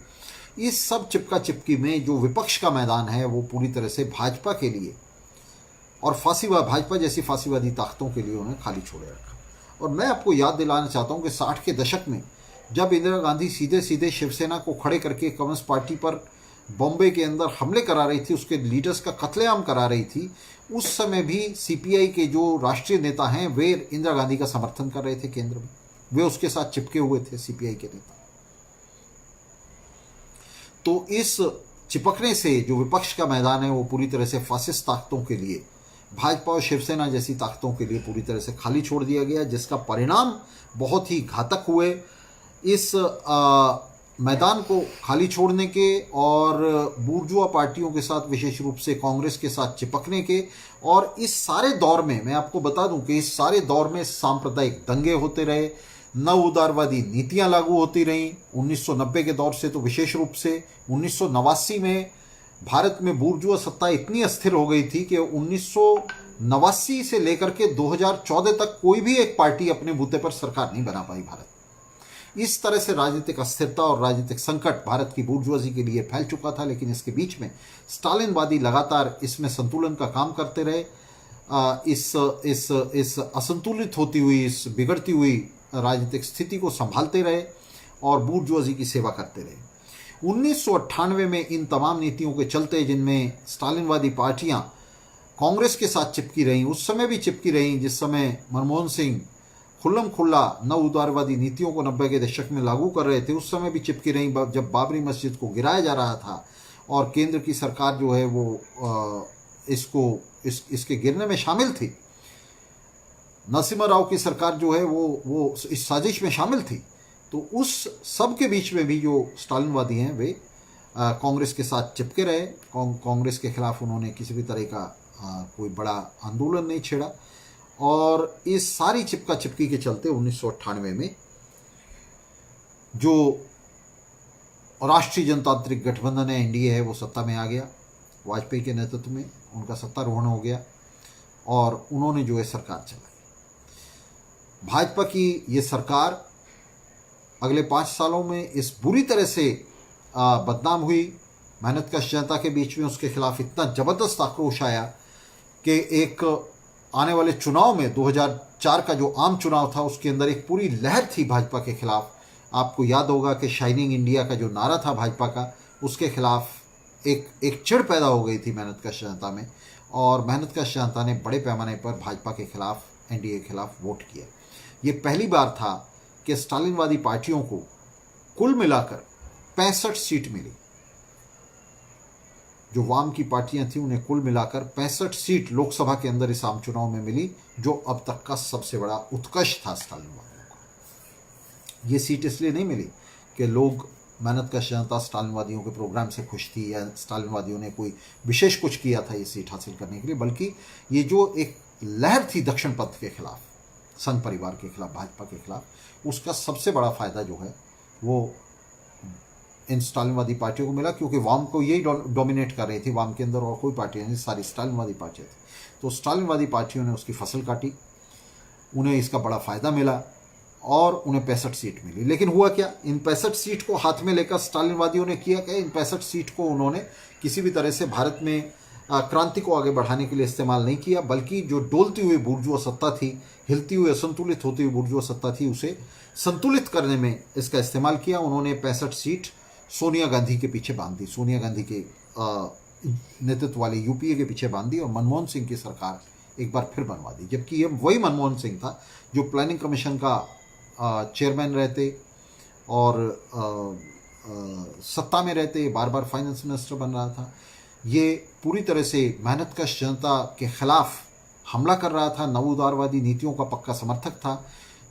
इस सब चिपका चिपकी में जो विपक्ष का मैदान है वो पूरी तरह से भाजपा के लिए और भाजपा जैसी फांसीवादी ताकतों के लिए उन्हें खाली छोड़े रखा। और मैं आपको याद दिलाना चाहता हूं कि 60 के दशक में जब इंदिरा गांधी सीधे सीधे शिवसेना को खड़े करके कम्युनिस्ट पार्टी पर बॉम्बे के अंदर हमले करा रही थी, उसके लीडर्स का कत्लेआम करा रही थी, उस समय भी सीपीआई के जो राष्ट्रीय नेता हैं वे इंदिरा गांधी का समर्थन कर रहे थे केंद्र में, वे उसके साथ चिपके हुए थे सीपीआई के नेता। तो इस चिपकने से जो विपक्ष का मैदान है वो पूरी तरह से फासिस्ट ताकतों के लिए, भाजपा और शिवसेना जैसी ताकतों के लिए पूरी तरह से खाली छोड़ दिया गया, जिसका परिणाम बहुत ही घातक हुए। इस मैदान को खाली छोड़ने के और बूर्जुआ पार्टियों के साथ, विशेष रूप से कांग्रेस के साथ चिपकने के, और इस सारे दौर में मैं आपको बता दूं कि इस सारे दौर में सांप्रदायिक दंगे होते रहे, नव उदारवादी नीतियां लागू होती रहीं। 1990 के दौर से तो विशेष रूप से 1989 में भारत में बूर्जुआ सत्ता इतनी अस्थिर हो गई थी कि 1989 से लेकर के 2014 तक कोई भी एक पार्टी अपने बूते पर सरकार नहीं बना पाई भारत। इस तरह से राजनीतिक अस्थिरता और राजनीतिक संकट भारत की बूर्जुआजी के लिए फैल चुका था। लेकिन इसके बीच में स्टालिनवादी लगातार इसमें संतुलन का काम करते रहे, इस असंतुलित होती हुई, इस बिगड़ती हुई राजनीतिक स्थिति को संभालते रहे और बूर्जुआजी की सेवा करते रहे। 1998 में इन तमाम नीतियों के चलते, जिनमें स्टालिनवादी पार्टियां कांग्रेस के साथ चिपकी रहीं, उस समय भी चिपकी रहीं जिस समय मनमोहन सिंह खुल्लम खुल्ला नव उदारवादी नीतियों को 90 के दशक में लागू कर रहे थे, उस समय भी चिपकी रहीं जब बाबरी मस्जिद को गिराया जा रहा था और केंद्र की सरकार जो है वो इसके गिरने में शामिल थी। नरसिम्हा राव की सरकार जो है वो इस साजिश में शामिल थी। तो उस सब के बीच में भी जो स्टालिनवादी हैं वे कांग्रेस के साथ चिपके रहे। कांग्रेस के खिलाफ उन्होंने किसी भी तरह का कोई बड़ा आंदोलन नहीं छेड़ा। और इस सारी चिपका चिपकी के चलते 1998 में जो राष्ट्रीय जनतांत्रिक गठबंधन है, एनडीए है, वो सत्ता में आ गया। वाजपेयी के नेतृत्व में उनका सत्तारोहण हो गया और उन्होंने जो है सरकार चलाई। भाजपा की ये सरकार अगले 5 सालों में इस बुरी तरह से बदनाम हुई, मेहनतकश जनता के बीच में उसके खिलाफ इतना ज़बरदस्त आक्रोश आया कि एक आने वाले चुनाव में 2004 का जो आम चुनाव था उसके अंदर एक पूरी लहर थी भाजपा के खिलाफ। आपको याद होगा कि शाइनिंग इंडिया का जो नारा था भाजपा का, उसके खिलाफ एक चिढ़ पैदा हो गई थी मेहनतकश जनता में और मेहनत कश जनता ने बड़े पैमाने पर भाजपा के खिलाफ, एनडीए के खिलाफ वोट किया। ये पहली बार था कि स्टालिनवादी पार्टियों को कुल मिलाकर 65 सीट मिली। जो वाम की पार्टियां थी उन्हें कुल मिलाकर 65 सीट लोकसभा के अंदर इस आम चुनाव में मिली, जो अब तक का सबसे बड़ा उत्कर्ष था स्टालिनवादियों का। ये सीट इसलिए नहीं मिली कि लोग, मेहनत कश जनता स्टालिनवादियों के प्रोग्राम से खुश थी या स्टालिनवादियों ने कोई विशेष कुछ किया था ये सीट हासिल करने के लिए, बल्कि ये जो एक लहर थी दक्षिण पथ के खिलाफ, संघ परिवार के खिलाफ, भाजपा के खिलाफ, उसका सबसे बड़ा फायदा जो है वो इन स्टालिनवादी पार्टियों को मिला, क्योंकि वाम को यही डोमिनेट कर रही थी। वाम के अंदर और कोई पार्टियां नहीं, सारी स्टालिनवादी पार्टियां थी। तो स्टालिनवादी पार्टियों ने उसकी फसल काटी, उन्हें इसका बड़ा फायदा मिला और उन्हें 65 सीट मिली। लेकिन हुआ क्या, इन 65 सीट को हाथ में लेकर स्टालिनवादियों ने किया क्या, इन 65 सीट को उन्होंने किसी भी तरह से भारत में क्रांति को आगे बढ़ाने के लिए इस्तेमाल नहीं किया, बल्कि जो डोलती हुई बुर्जुआ सत्ता थी, हिलती हुई असंतुलित होती हुई बुर्जुआ सत्ता थी, उसे संतुलित करने में इसका इस्तेमाल किया। उन्होंने 65 सीट सोनिया गांधी के पीछे बांध दी, सोनिया गांधी के नेतृत्व वाली यूपीए के पीछे बांध दी और मनमोहन सिंह की सरकार एक बार फिर बनवा दी। जबकि ये वही मनमोहन सिंह था जो प्लानिंग कमीशन का चेयरमैन रहते और सत्ता में रहते, बार बार फाइनेंस मिनिस्टर बन रहा था। ये पूरी तरह से मेहनत कश जनता के खिलाफ हमला कर रहा था, नवउदारवादी नीतियों का पक्का समर्थक था।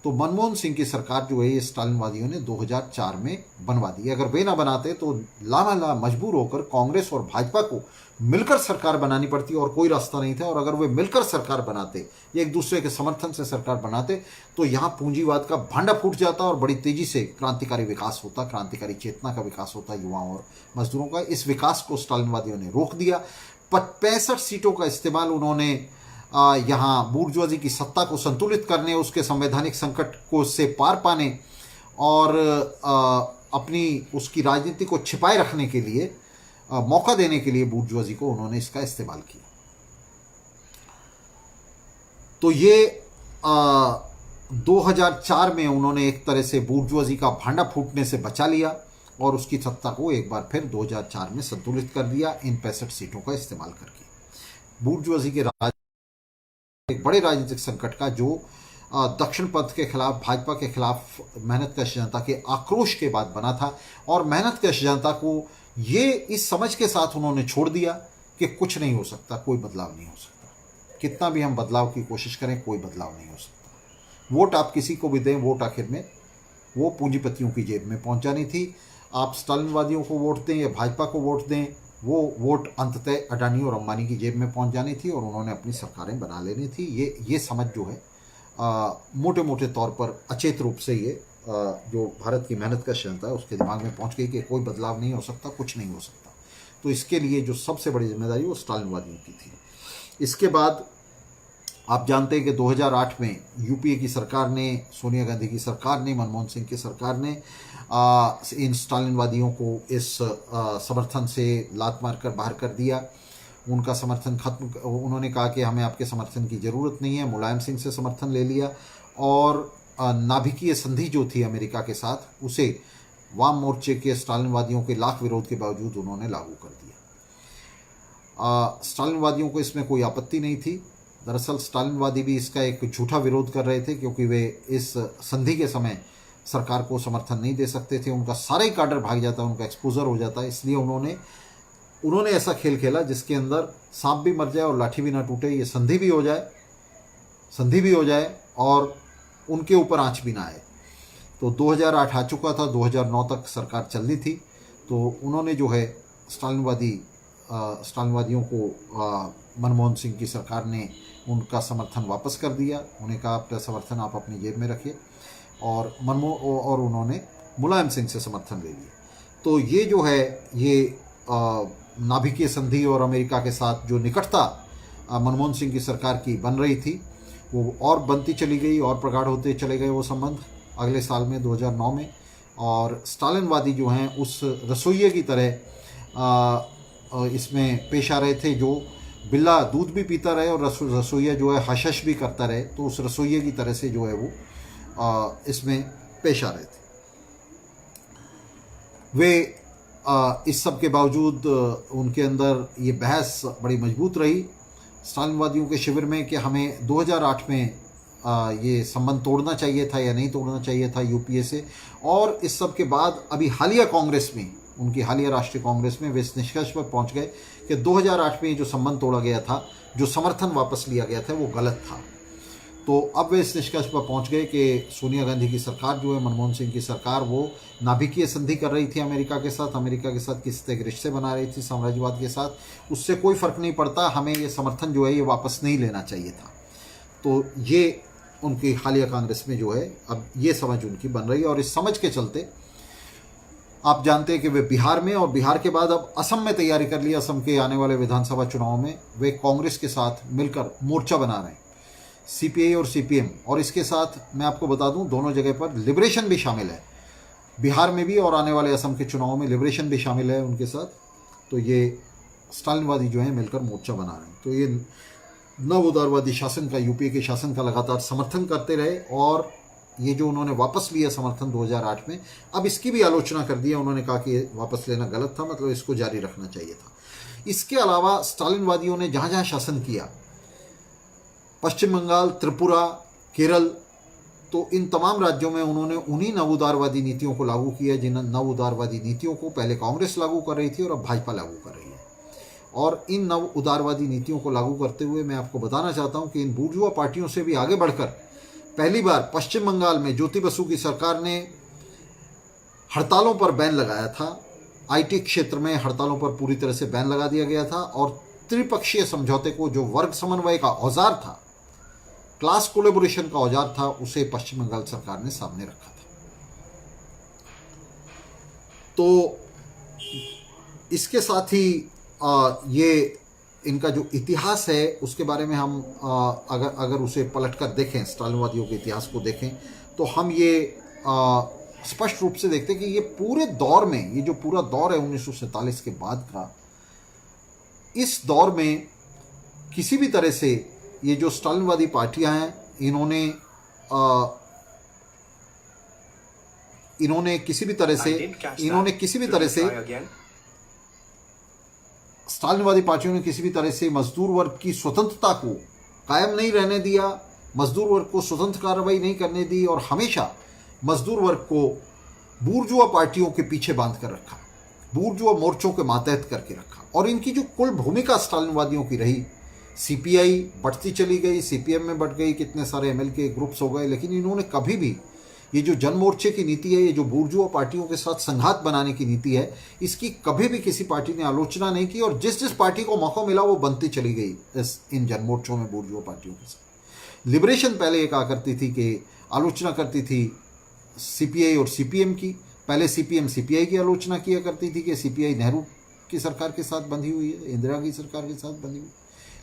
तो मनमोहन सिंह की सरकार जो है ये स्टालिनवादियों ने 2004 में बनवा दी। अगर वे ना बनाते तो लामहला मजबूर होकर कांग्रेस और भाजपा को मिलकर सरकार बनानी पड़ती और कोई रास्ता नहीं था। और अगर वे मिलकर सरकार बनाते, एक दूसरे के समर्थन से सरकार बनाते, तो यहाँ पूंजीवाद का भांडा फूट जाता और बड़ी तेजी से क्रांतिकारी विकास होता, क्रांतिकारी चेतना का विकास होता युवाओं और मजदूरों का। इस विकास को स्टालिनवादियों ने रोक दिया। 65 सीटों का इस्तेमाल उन्होंने यहाँ बूर्जुआजी की सत्ता को संतुलित करने, उसके संवैधानिक संकट को से पार पाने और अपनी उसकी राजनीति को छिपाए रखने के लिए, मौका देने के लिए बूर्जुआजी को उन्होंने इसका इस्तेमाल किया। तो ये 2004 में उन्होंने एक तरह से बूर्जुआजी का भांडा फूटने से बचा लिया और उसकी सत्ता को एक बार फिर 2004 में संतुलित कर दिया इन 65 सीटों का इस्तेमाल करके। बूर्जुआजी के एक बड़े राजनीतिक संकट का जो दक्षिण पथ के खिलाफ, भाजपा के खिलाफ मेहनत कश जनता के आक्रोश के बाद बना था। और मेहनत कश जनता को ये इस समझ के साथ उन्होंने छोड़ दिया कि कुछ नहीं हो सकता, कोई बदलाव नहीं हो सकता, कितना भी हम बदलाव की कोशिश करें कोई बदलाव नहीं हो सकता। वोट आप किसी को भी दें, वोट आखिर में वो पूंजीपतियों की जेब में पहुंच जानी थी। आप स्टालिनवादियों को वोट दें या भाजपा को वोट दें, वो वोट अंततः अडानी और अंबानी की जेब में पहुंच जानी थी और उन्होंने अपनी सरकारें बना लेनी थी। ये समझ जो है मोटे मोटे तौर पर अचेत रूप से ये जो भारत की मेहनत का जनता है उसके दिमाग में पहुंच गई कि कोई बदलाव नहीं हो सकता, कुछ नहीं हो सकता। तो इसके लिए जो सबसे बड़ी जिम्मेदारी वो स्टालिनवादियों की थी। इसके बाद आप जानते हैं कि 2008 में यूपीए की सरकार ने, सोनिया गांधी की सरकार ने, मनमोहन सिंह की सरकार ने इन स्टालिनवादियों को इस समर्थन से लात मारकर बाहर कर दिया। उनका समर्थन खत्म, उन्होंने कहा कि हमें आपके समर्थन की ज़रूरत नहीं है, मुलायम सिंह से समर्थन ले लिया और नाभिकीय संधि जो थी अमेरिका के साथ, उसे वाम मोर्चे के स्टालिनवादियों के लाख विरोध के बावजूद उन्होंने लागू कर दिया। स्टालिनवादियों को इसमें कोई आपत्ति नहीं थी। दरअसल स्टालिनवादी भी इसका एक झूठा विरोध कर रहे थे क्योंकि वे इस संधि के समय सरकार को समर्थन नहीं दे सकते थे। उनका सारा ही काडर भाग जाता, उनका एक्सपोजर हो जाता। इसलिए उन्होंने ऐसा खेल खेला जिसके अंदर सांप भी मर जाए और लाठी भी ना टूटे, ये संधि भी हो जाए और उनके ऊपर आंच भी ना आए। तो 2008 आ चुका था, 2009 तक सरकार चल रही थी। तो उन्होंने जो है स्टालिनवादियों को, मनमोहन सिंह की सरकार ने उनका समर्थन वापस कर दिया। उन्हें कहा अपना समर्थन आप अपनी जेब में रखिए और उन्होंने मुलायम सिंह से समर्थन ले लिया। तो ये जो है ये नाभिकीय संधि और अमेरिका के साथ जो निकटता मनमोहन सिंह की सरकार की बन रही थी वो और बनती चली गई और प्रगाढ़ होते चले गए वो संबंध अगले साल में 2009 में। और स्टालिनवादी जो हैं उस रसोइये की तरह इसमें पेश आ रहे थे, जो बिल्ला दूध भी पीता रहे और रसोइया जो है हशश भी करता रहे। तो उस रसोइये की तरह से जो है वो इसमें पेश आ रहे थे। वे इस सब के बावजूद उनके अंदर ये बहस बड़ी मजबूत रही स्टालिनवादियों के शिविर में कि हमें 2008 में ये संबंध तोड़ना चाहिए था या नहीं तोड़ना चाहिए था यूपीए से। और इस सब के बाद अभी हालिया कांग्रेस में, उनकी हालिया राष्ट्रीय कांग्रेस में वे इस निष्कर्ष पर पहुंच गए कि 2008 में जो संबंध तोड़ा गया था, जो समर्थन वापस लिया गया था, वो गलत था। तो अब वे इस निष्कर्ष पर पहुंच गए कि सोनिया गांधी की सरकार जो है, मनमोहन सिंह की सरकार, वो नाभिकीय संधि कर रही थी अमेरिका के साथ किसी तरह के रिश्ते बना रही थी साम्राज्यवाद के साथ। उससे कोई फर्क नहीं पड़ता, हमें ये समर्थन जो है ये वापस नहीं लेना चाहिए था। तो ये उनकी हालिया कांग्रेस में जो है अब ये समझ उनकी बन रही है। और इस समझ के चलते आप जानते हैं कि वे बिहार में, और बिहार के बाद अब असम में तैयारी कर ली। असम के आने वाले विधानसभा चुनाव में वे कांग्रेस के साथ मिलकर मोर्चा बना रहे हैं, सीपीआई और सीपीएम। और इसके साथ मैं आपको बता दूं, दोनों जगह पर लिबरेशन भी शामिल है, बिहार में भी और आने वाले असम के चुनाव में लिबरेशन भी शामिल है उनके साथ। तो ये स्टालिनवादी जो है मिलकर मोर्चा बना रहे हैं। तो ये नव उदारवादी शासन का, यूपीए के शासन का लगातार समर्थन करते रहे। और ये जो उन्होंने वापस लिया समर्थन 2008 में, अब इसकी भी आलोचना कर दी है। उन्होंने कहा कि वापस लेना गलत था, मतलब इसको जारी रखना चाहिए था। इसके अलावा स्टालिनवादियों ने जहाँ जहाँ शासन किया, पश्चिम बंगाल, त्रिपुरा, केरल, तो इन तमाम राज्यों में उन्होंने उन्हीं नव उदारवादी नीतियों को लागू किया जिन नव उदारवादी नीतियों को पहले कांग्रेस लागू कर रही थी और अब भाजपा लागू कर रही है। और इन नव उदारवादी नीतियों को लागू करते हुए मैं आपको बताना चाहता हूं कि इन बूर्जुआ पार्टियों से भी आगे बढ़कर पहली बार पश्चिम बंगाल में ज्योति बसु की सरकार ने हड़तालों पर बैन लगाया था। आईटी क्षेत्र में हड़तालों पर पूरी तरह से बैन लगा दिया गया था। और त्रिपक्षीय समझौते को, जो वर्ग समन्वय का औजार था, क्लास कोलेबोरेशन का औजार था, उसे पश्चिम बंगाल सरकार ने सामने रखा था। तो इसके साथ ही ये इनका जो इतिहास है उसके बारे में हम अगर उसे पलटकर देखें, स्टालिनवादियों के इतिहास को देखें, तो हम ये स्पष्ट रूप से देखते हैं कि ये पूरे दौर में, ये जो पूरा दौर है 1947 के बाद का, इस दौर में किसी भी तरह से ये जो स्टालिनवादी पार्टियां हैं, इन्होंने किसी भी तरह से स्टालिनवादी पार्टियों ने किसी भी तरह से मजदूर वर्ग की स्वतंत्रता को कायम नहीं रहने दिया, मजदूर वर्ग को स्वतंत्र कार्रवाई नहीं करने दी, और हमेशा मजदूर वर्ग को बूर्जुआ पार्टियों के पीछे बांध कर रखा, बूर्जुआ मोर्चों के मातहत करके रखा। और इनकी जो कुल भूमिका स्टालिनवादियों की रही, सीपीआई बढ़ती चली गई, सीपीएम में बढ़ गई, कितने सारे एमएलके ग्रुप्स हो गए, लेकिन इन्होंने कभी भी ये जो जनमोर्चे की नीति है, ये जो बूर्जुआ पार्टियों के साथ संघात बनाने की नीति है, इसकी कभी भी किसी पार्टी ने आलोचना नहीं की। और जिस जिस पार्टी को मौका मिला वो बनती चली गई इन जनमोर्चों में बूर्जुआ पार्टियों के साथ। लिबरेशन पहले ये कहा करती थी कि आलोचना करती थी सीपीआई और सीपीएम की। पहले सीपीएम सीपीआई की आलोचना किया करती थी कि सीपीआई नेहरू की सरकार के साथ बंधी हुई है, इंदिरा की सरकार के साथ बंधी हुई,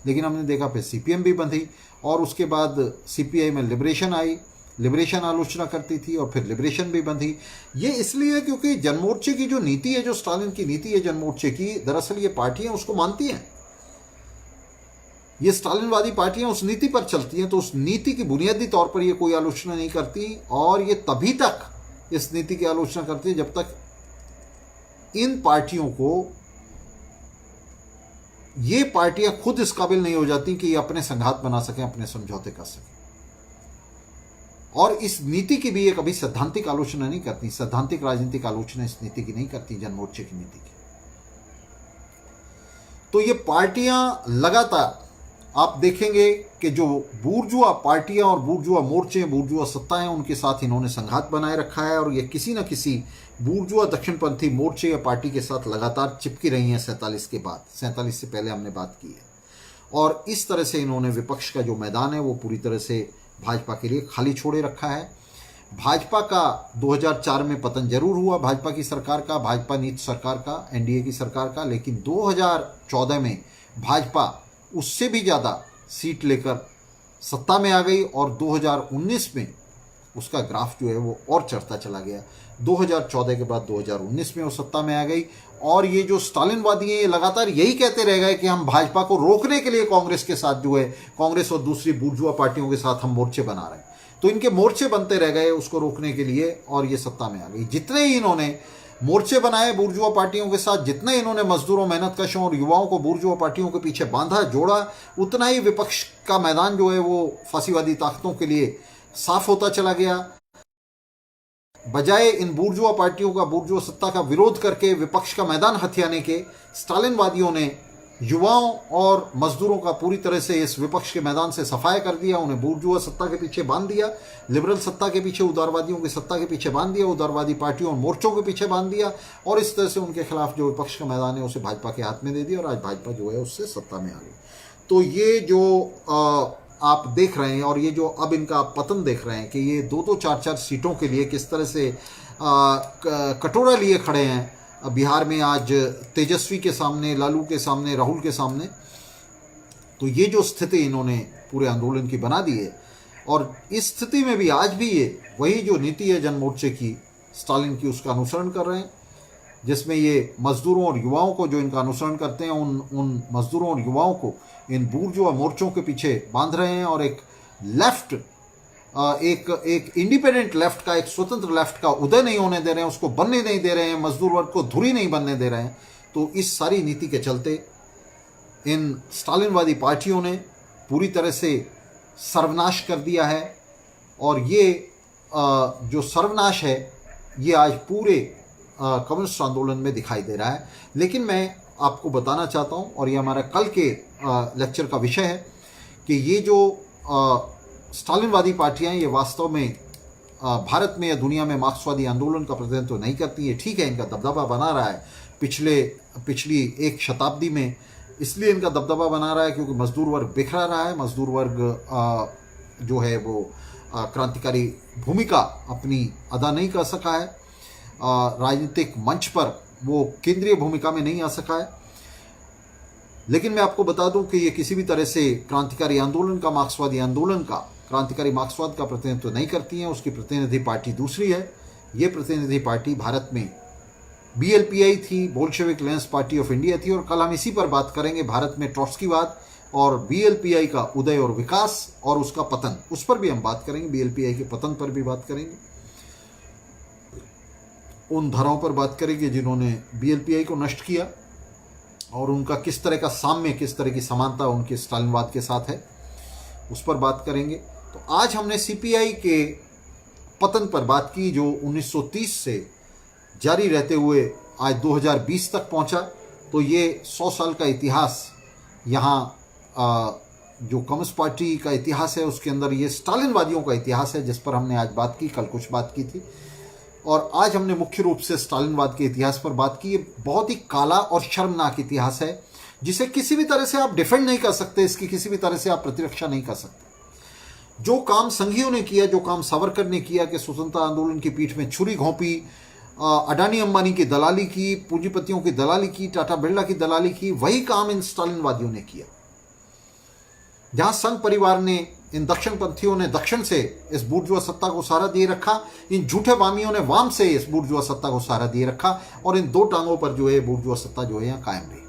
लेकिन हमने देखा फिर सीपीएम भी बंधी। और उसके बाद सीपीआई में लिबरेशन आई, लिबरेशन आलोचना करती थी, और फिर लिबरेशन भी बंधी। ये इसलिए क्योंकि जनमोर्चे की जो नीति है, जो स्टालिन की नीति है जनमोर्चे की, दरअसल ये पार्टियां उसको मानती हैं, ये स्टालिनवादी पार्टियां उस नीति पर चलती हैं। तो उस नीति की बुनियादी तौर पर ये कोई आलोचना नहीं करती, और ये तभी तक इस नीति की आलोचना करती है जब तक इन पार्टियों को, ये पार्टियां खुद इस काबिल नहीं हो जाती कि ये अपने संघात बना सकें, अपने समझौते कर सकें। और इस नीति की भी ये कभी सैद्धांतिक आलोचना नहीं करती, सैद्धांतिक राजनीतिक आलोचना इस नीति की नहीं करती, जनमोर्चे की नीति की। तो ये पार्टियां लगातार आप देखेंगे कि जो बूर्जुआ पार्टियां और बूर्जुआ मोर्चे, बूर्जुआ सत्ताएं, उनके साथ इन्होंने संघात बनाए रखा है, और ये किसी न किसी बूर्जुआ दक्षिणपंथी मोर्चे या पार्टी के साथ लगातार चिपकी रही हैं 47 के बाद। 47 से पहले हमने बात की है। और इस तरह से इन्होंने विपक्ष का जो मैदान है वो पूरी तरह से भाजपा के लिए खाली छोड़े रखा है। भाजपा का 2004 में पतन जरूर हुआ, भाजपा की सरकार का, भाजपा नीति सरकार का, एनडीए की सरकार का, लेकिन 2014 में भाजपा उससे भी ज़्यादा सीट लेकर सत्ता में आ गई, और 2019 में उसका ग्राफ जो है वो और चढ़ता चला गया। 2014 के बाद 2019 में वो सत्ता में आ गई। और ये जो स्टालिनवादी हैं, ये लगातार यही कहते रह गए कि हम भाजपा को रोकने के लिए कांग्रेस के साथ जो है, कांग्रेस और दूसरी बूर्जुआ पार्टियों के साथ हम मोर्चे बना रहे हैं। तो इनके मोर्चे बनते रह गए उसको रोकने के लिए, और ये सत्ता में आ गई। जितने ही इन्होंने मोर्चे बनाए बूर्जुआ पार्टियों के साथ। जितना इन्होंने मजदूरों, मेहनत कशों और युवाओं को बूर्जुआ पार्टियों के पीछे बांधा, जोड़ा, उतना ही विपक्ष का मैदान जो है वो फांसीवादी ताकतों के लिए साफ होता चला गया। बजाय इन बूर्जुआ पार्टियों का, बूर्जुआ सत्ता का विरोध करके विपक्ष का मैदान हथियाने के, स्टालिनवादियों ने युवाओं और मजदूरों का पूरी तरह से इस विपक्ष के मैदान से सफाया कर दिया। उन्हें बूर्जुआ सत्ता के पीछे बांध दिया, लिबरल सत्ता के पीछे, उदारवादियों की सत्ता के पीछे बांध दिया, उदारवादी पार्टियों और मोर्चों के पीछे बांध दिया, और इस तरह से उनके खिलाफ जो विपक्ष का मैदान है उसे भाजपा के हाथ में दे दिया, और आज भाजपा जो है उससे सत्ता में आ गई। तो ये जो आप देख रहे हैं, और ये जो अब इनका पतन देख रहे हैं कि ये 2-2, 4-4 सीटों के लिए किस तरह से कटोरा लिए खड़े हैं बिहार में आज तेजस्वी के सामने, लालू के सामने, राहुल के सामने। तो ये जो स्थिति इन्होंने पूरे आंदोलन की बना दी है, और इस स्थिति में भी आज भी ये वही जो नीति है जनमोर्चे की, स्टालिन की, उसका अनुसरण कर रहे हैं, जिसमें ये मजदूरों और युवाओं को जो इनका अनुसरण करते हैं, उन मजदूरों और युवाओं को इन बूर्जुआ मोर्चों के पीछे बांध रहे हैं, और एक लेफ्ट, एक इंडिपेंडेंट लेफ्ट का, एक स्वतंत्र लेफ्ट का उदय नहीं होने दे रहे हैं, उसको बनने नहीं दे रहे हैं, मजदूर वर्ग को धुरी नहीं बनने दे रहे हैं। तो इस सारी नीति के चलते इन स्टालिनवादी पार्टियों ने पूरी तरह से सर्वनाश कर दिया है, और ये जो सर्वनाश है ये आज पूरे कम्युनिस्ट आंदोलन में दिखाई दे रहा है। लेकिन मैं आपको बताना चाहता हूँ, और ये हमारा कल के लेक्चर का विषय है, कि ये जो स्टालिनवादी पार्टियां ये वास्तव में भारत में या दुनिया में मार्क्सवादी आंदोलन का प्रतिनिधित्व तो नहीं करती है। ठीक है, इनका दबदबा बना रहा है पिछली एक शताब्दी में, इसलिए इनका दबदबा बना रहा है क्योंकि मजदूर वर्ग बिखरा रहा है, मजदूर वर्ग जो है वो क्रांतिकारी भूमिका अपनी अदा नहीं कर सका है, राजनीतिक मंच पर वो केंद्रीय भूमिका में नहीं आ सका है। लेकिन मैं आपको बता दूं कि ये किसी भी तरह से क्रांतिकारी आंदोलन का, मार्क्सवादी आंदोलन का, क्रांतिकारी मार्क्सवाद का प्रतिनिधित्व नहीं करती हैं। उसकी प्रतिनिधि पार्टी दूसरी है। ये प्रतिनिधि पार्टी भारत में बीएलपीआई थी, Bolshevik Lenin party of India थी, और कल हम इसी पर बात करेंगे, भारत में ट्रॉट्स्कीवाद और बीएलपीआई का उदय और विकास और उसका पतन, उस पर भी हम बात करेंगे, बीएलपीआई के पतन पर भी बात करेंगे, उन धाराओं पर बात करेंगे जिन्होंने बीएलपीआई को नष्ट किया, और उनका किस तरह का साम्य, किस तरह की समानता उनके स्टालिनवाद के साथ है, उस पर बात करेंगे। तो आज हमने सीपीआई के पतन पर बात की, जो 1930 से जारी रहते हुए आज 2020 तक पहुंचा। तो ये 100 साल का इतिहास, यहाँ जो कम्युनिस्ट पार्टी का इतिहास है उसके अंदर ये स्टालिनवादियों का इतिहास है, जिस पर हमने आज बात की, कल कुछ बात की थी, और आज हमने मुख्य रूप से स्टालिनवाद के इतिहास पर बात की। ये बहुत ही काला और शर्मनाक इतिहास है, जिसे किसी भी तरह से आप डिफेंड नहीं कर सकते, इसकी किसी भी तरह से आप प्रतिरक्षा नहीं कर सकते। जो काम संघियों ने किया, जो काम सावरकर ने किया कि स्वतंत्रता आंदोलन की पीठ में छुरी घोंपी, अडानी अंबानी की दलाली की, पूंजीपतियों की दलाली की, टाटा बिरला की दलाली की, वही काम इन स्टालिनवादियों ने किया। जहां संघ परिवार ने, इन दक्षिणपंथियों ने दक्षिण से इस बूर्जुआ सत्ता को सहारा दिए रखा, इन झूठे वामियों ने वाम से इस बूर्जुआ सत्ता को सहारा दिए रखा, और इन दो टांगों पर जो है बूर्जुआ सत्ता जो है यहां कायम रही।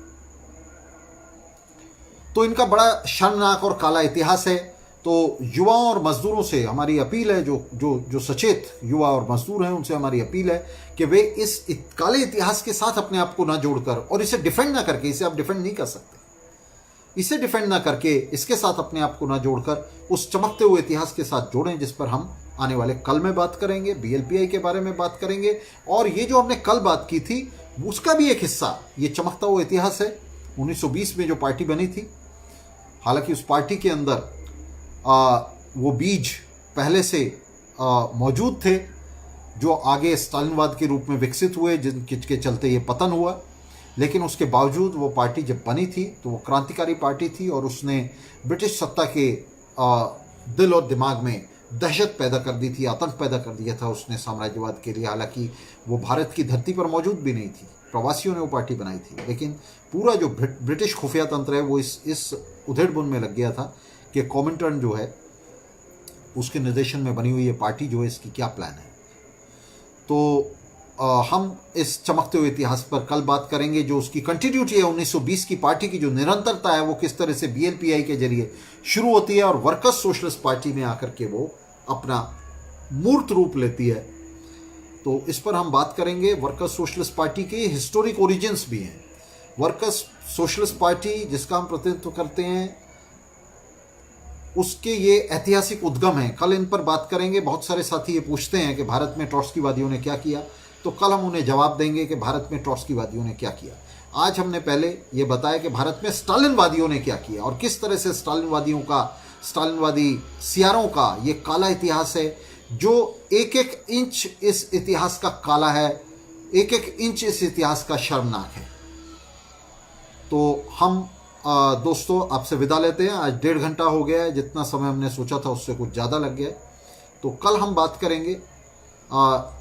तो इनका बड़ा शर्मनाक और काला इतिहास है। तो युवाओं और मजदूरों से हमारी अपील है, जो सचेत युवा और मजदूर हैं उनसे हमारी अपील है कि वे इस काले इतिहास के साथ अपने आप को ना जोड़कर, और इसे डिफेंड ना करके, इसे आप डिफेंड नहीं कर सकते, इसे डिफेंड ना करके इसके साथ अपने आप को ना जोड़कर उस चमकते हुए इतिहास के साथ जोड़ें, जिस पर हम आने वाले कल में बात करेंगे, बीएलपीआई के बारे में बात करेंगे। और ये जो हमने कल बात की थी उसका भी एक हिस्सा ये चमकता हुआ इतिहास है। 1920 में जो पार्टी बनी थी, हालांकि उस पार्टी के अंदर वो बीज पहले से मौजूद थे, जो आगे स्टालिनवाद के रूप में विकसित हुए, जिनके चलते ये पतन हुआ। लेकिन उसके बावजूद वो पार्टी जब बनी थी तो वो क्रांतिकारी पार्टी थी, और उसने ब्रिटिश सत्ता के दिल और दिमाग में दहशत पैदा कर दी थी, आतंक पैदा कर दिया था उसने साम्राज्यवाद के लिए। हालांकि वो भारत की धरती पर मौजूद भी नहीं थी, प्रवासियों ने वो पार्टी बनाई थी। लेकिन पूरा जो ब्रिटिश खुफिया तंत्र है वो इस उधेड़बुन में लग गया था कि कॉमिंटर्न जो है उसके निर्देशन में बनी हुई ये पार्टी जो है इसकी क्या प्लान है। तो हम इस चमकते हुए इतिहास पर कल बात करेंगे, जो उसकी कंटिन्यूटी है। 1920 की पार्टी की जो निरंतरता है वो किस तरह से बीएलपीआई के जरिए शुरू होती है और वर्कर्स सोशलिस्ट पार्टी में आकर के वो अपना मूर्त रूप लेती है। तो इस पर हम बात करेंगे। वर्कर्स सोशलिस्ट पार्टी के हिस्टोरिक ओरिजिन्स भी हैं। वर्कर्स सोशलिस्ट पार्टी जिसका हम प्रतिनिधित्व करते हैं, उसके ये ऐतिहासिक उद्गम हैं। कल इन पर बात करेंगे। बहुत सारे साथी ये पूछते हैं कि भारत में ट्रॉट्स्कीवादियों ने क्या किया, तो कल हम उन्हें जवाब देंगे कि भारत में ट्रॉट्स्कीवादियों ने क्या किया। आज हमने पहले ये बताया कि भारत में स्टालिनवादियों ने क्या किया और किस तरह से स्टालिनवादी सियारों का ये काला इतिहास है, जो एक एक इंच इस इतिहास का काला है, एक एक इंच इस इतिहास का शर्मनाक है। तो हम दोस्तों आपसे विदा लेते हैं। आज 1.5 घंटा हो गया है, जितना समय हमने सोचा था उससे कुछ ज़्यादा लग गया है। तो कल हम बात करेंगे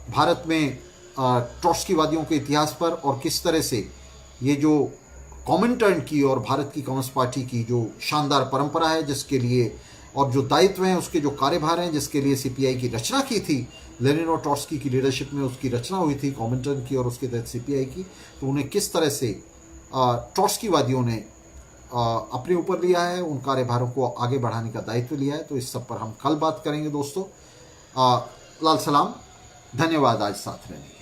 भारत में ट्रॉट्स्कीवादियों के इतिहास पर और किस तरह से ये जो कॉमिंटर्न की और भारत की कम्युनिस्ट पार्टी की जो शानदार परंपरा है, जिसके लिए और जो दायित्व हैं, उसके जो कार्यभार हैं, जिसके लिए सीपीआई की रचना की थी, लेनिन और ट्रॉट्स्की की लीडरशिप में उसकी रचना हुई थी कॉमिंटर्न की और उसके तहत सीपीआई की, तो उन्हें किस तरह से ट्रॉट्स्कीवादियों ने अपने ऊपर लिया है, उन कार्यभारों को आगे बढ़ाने का दायित्व लिया है। तो इस सब पर हम कल बात करेंगे दोस्तों। लाल सलाम, धन्यवाद आज साथ रहने।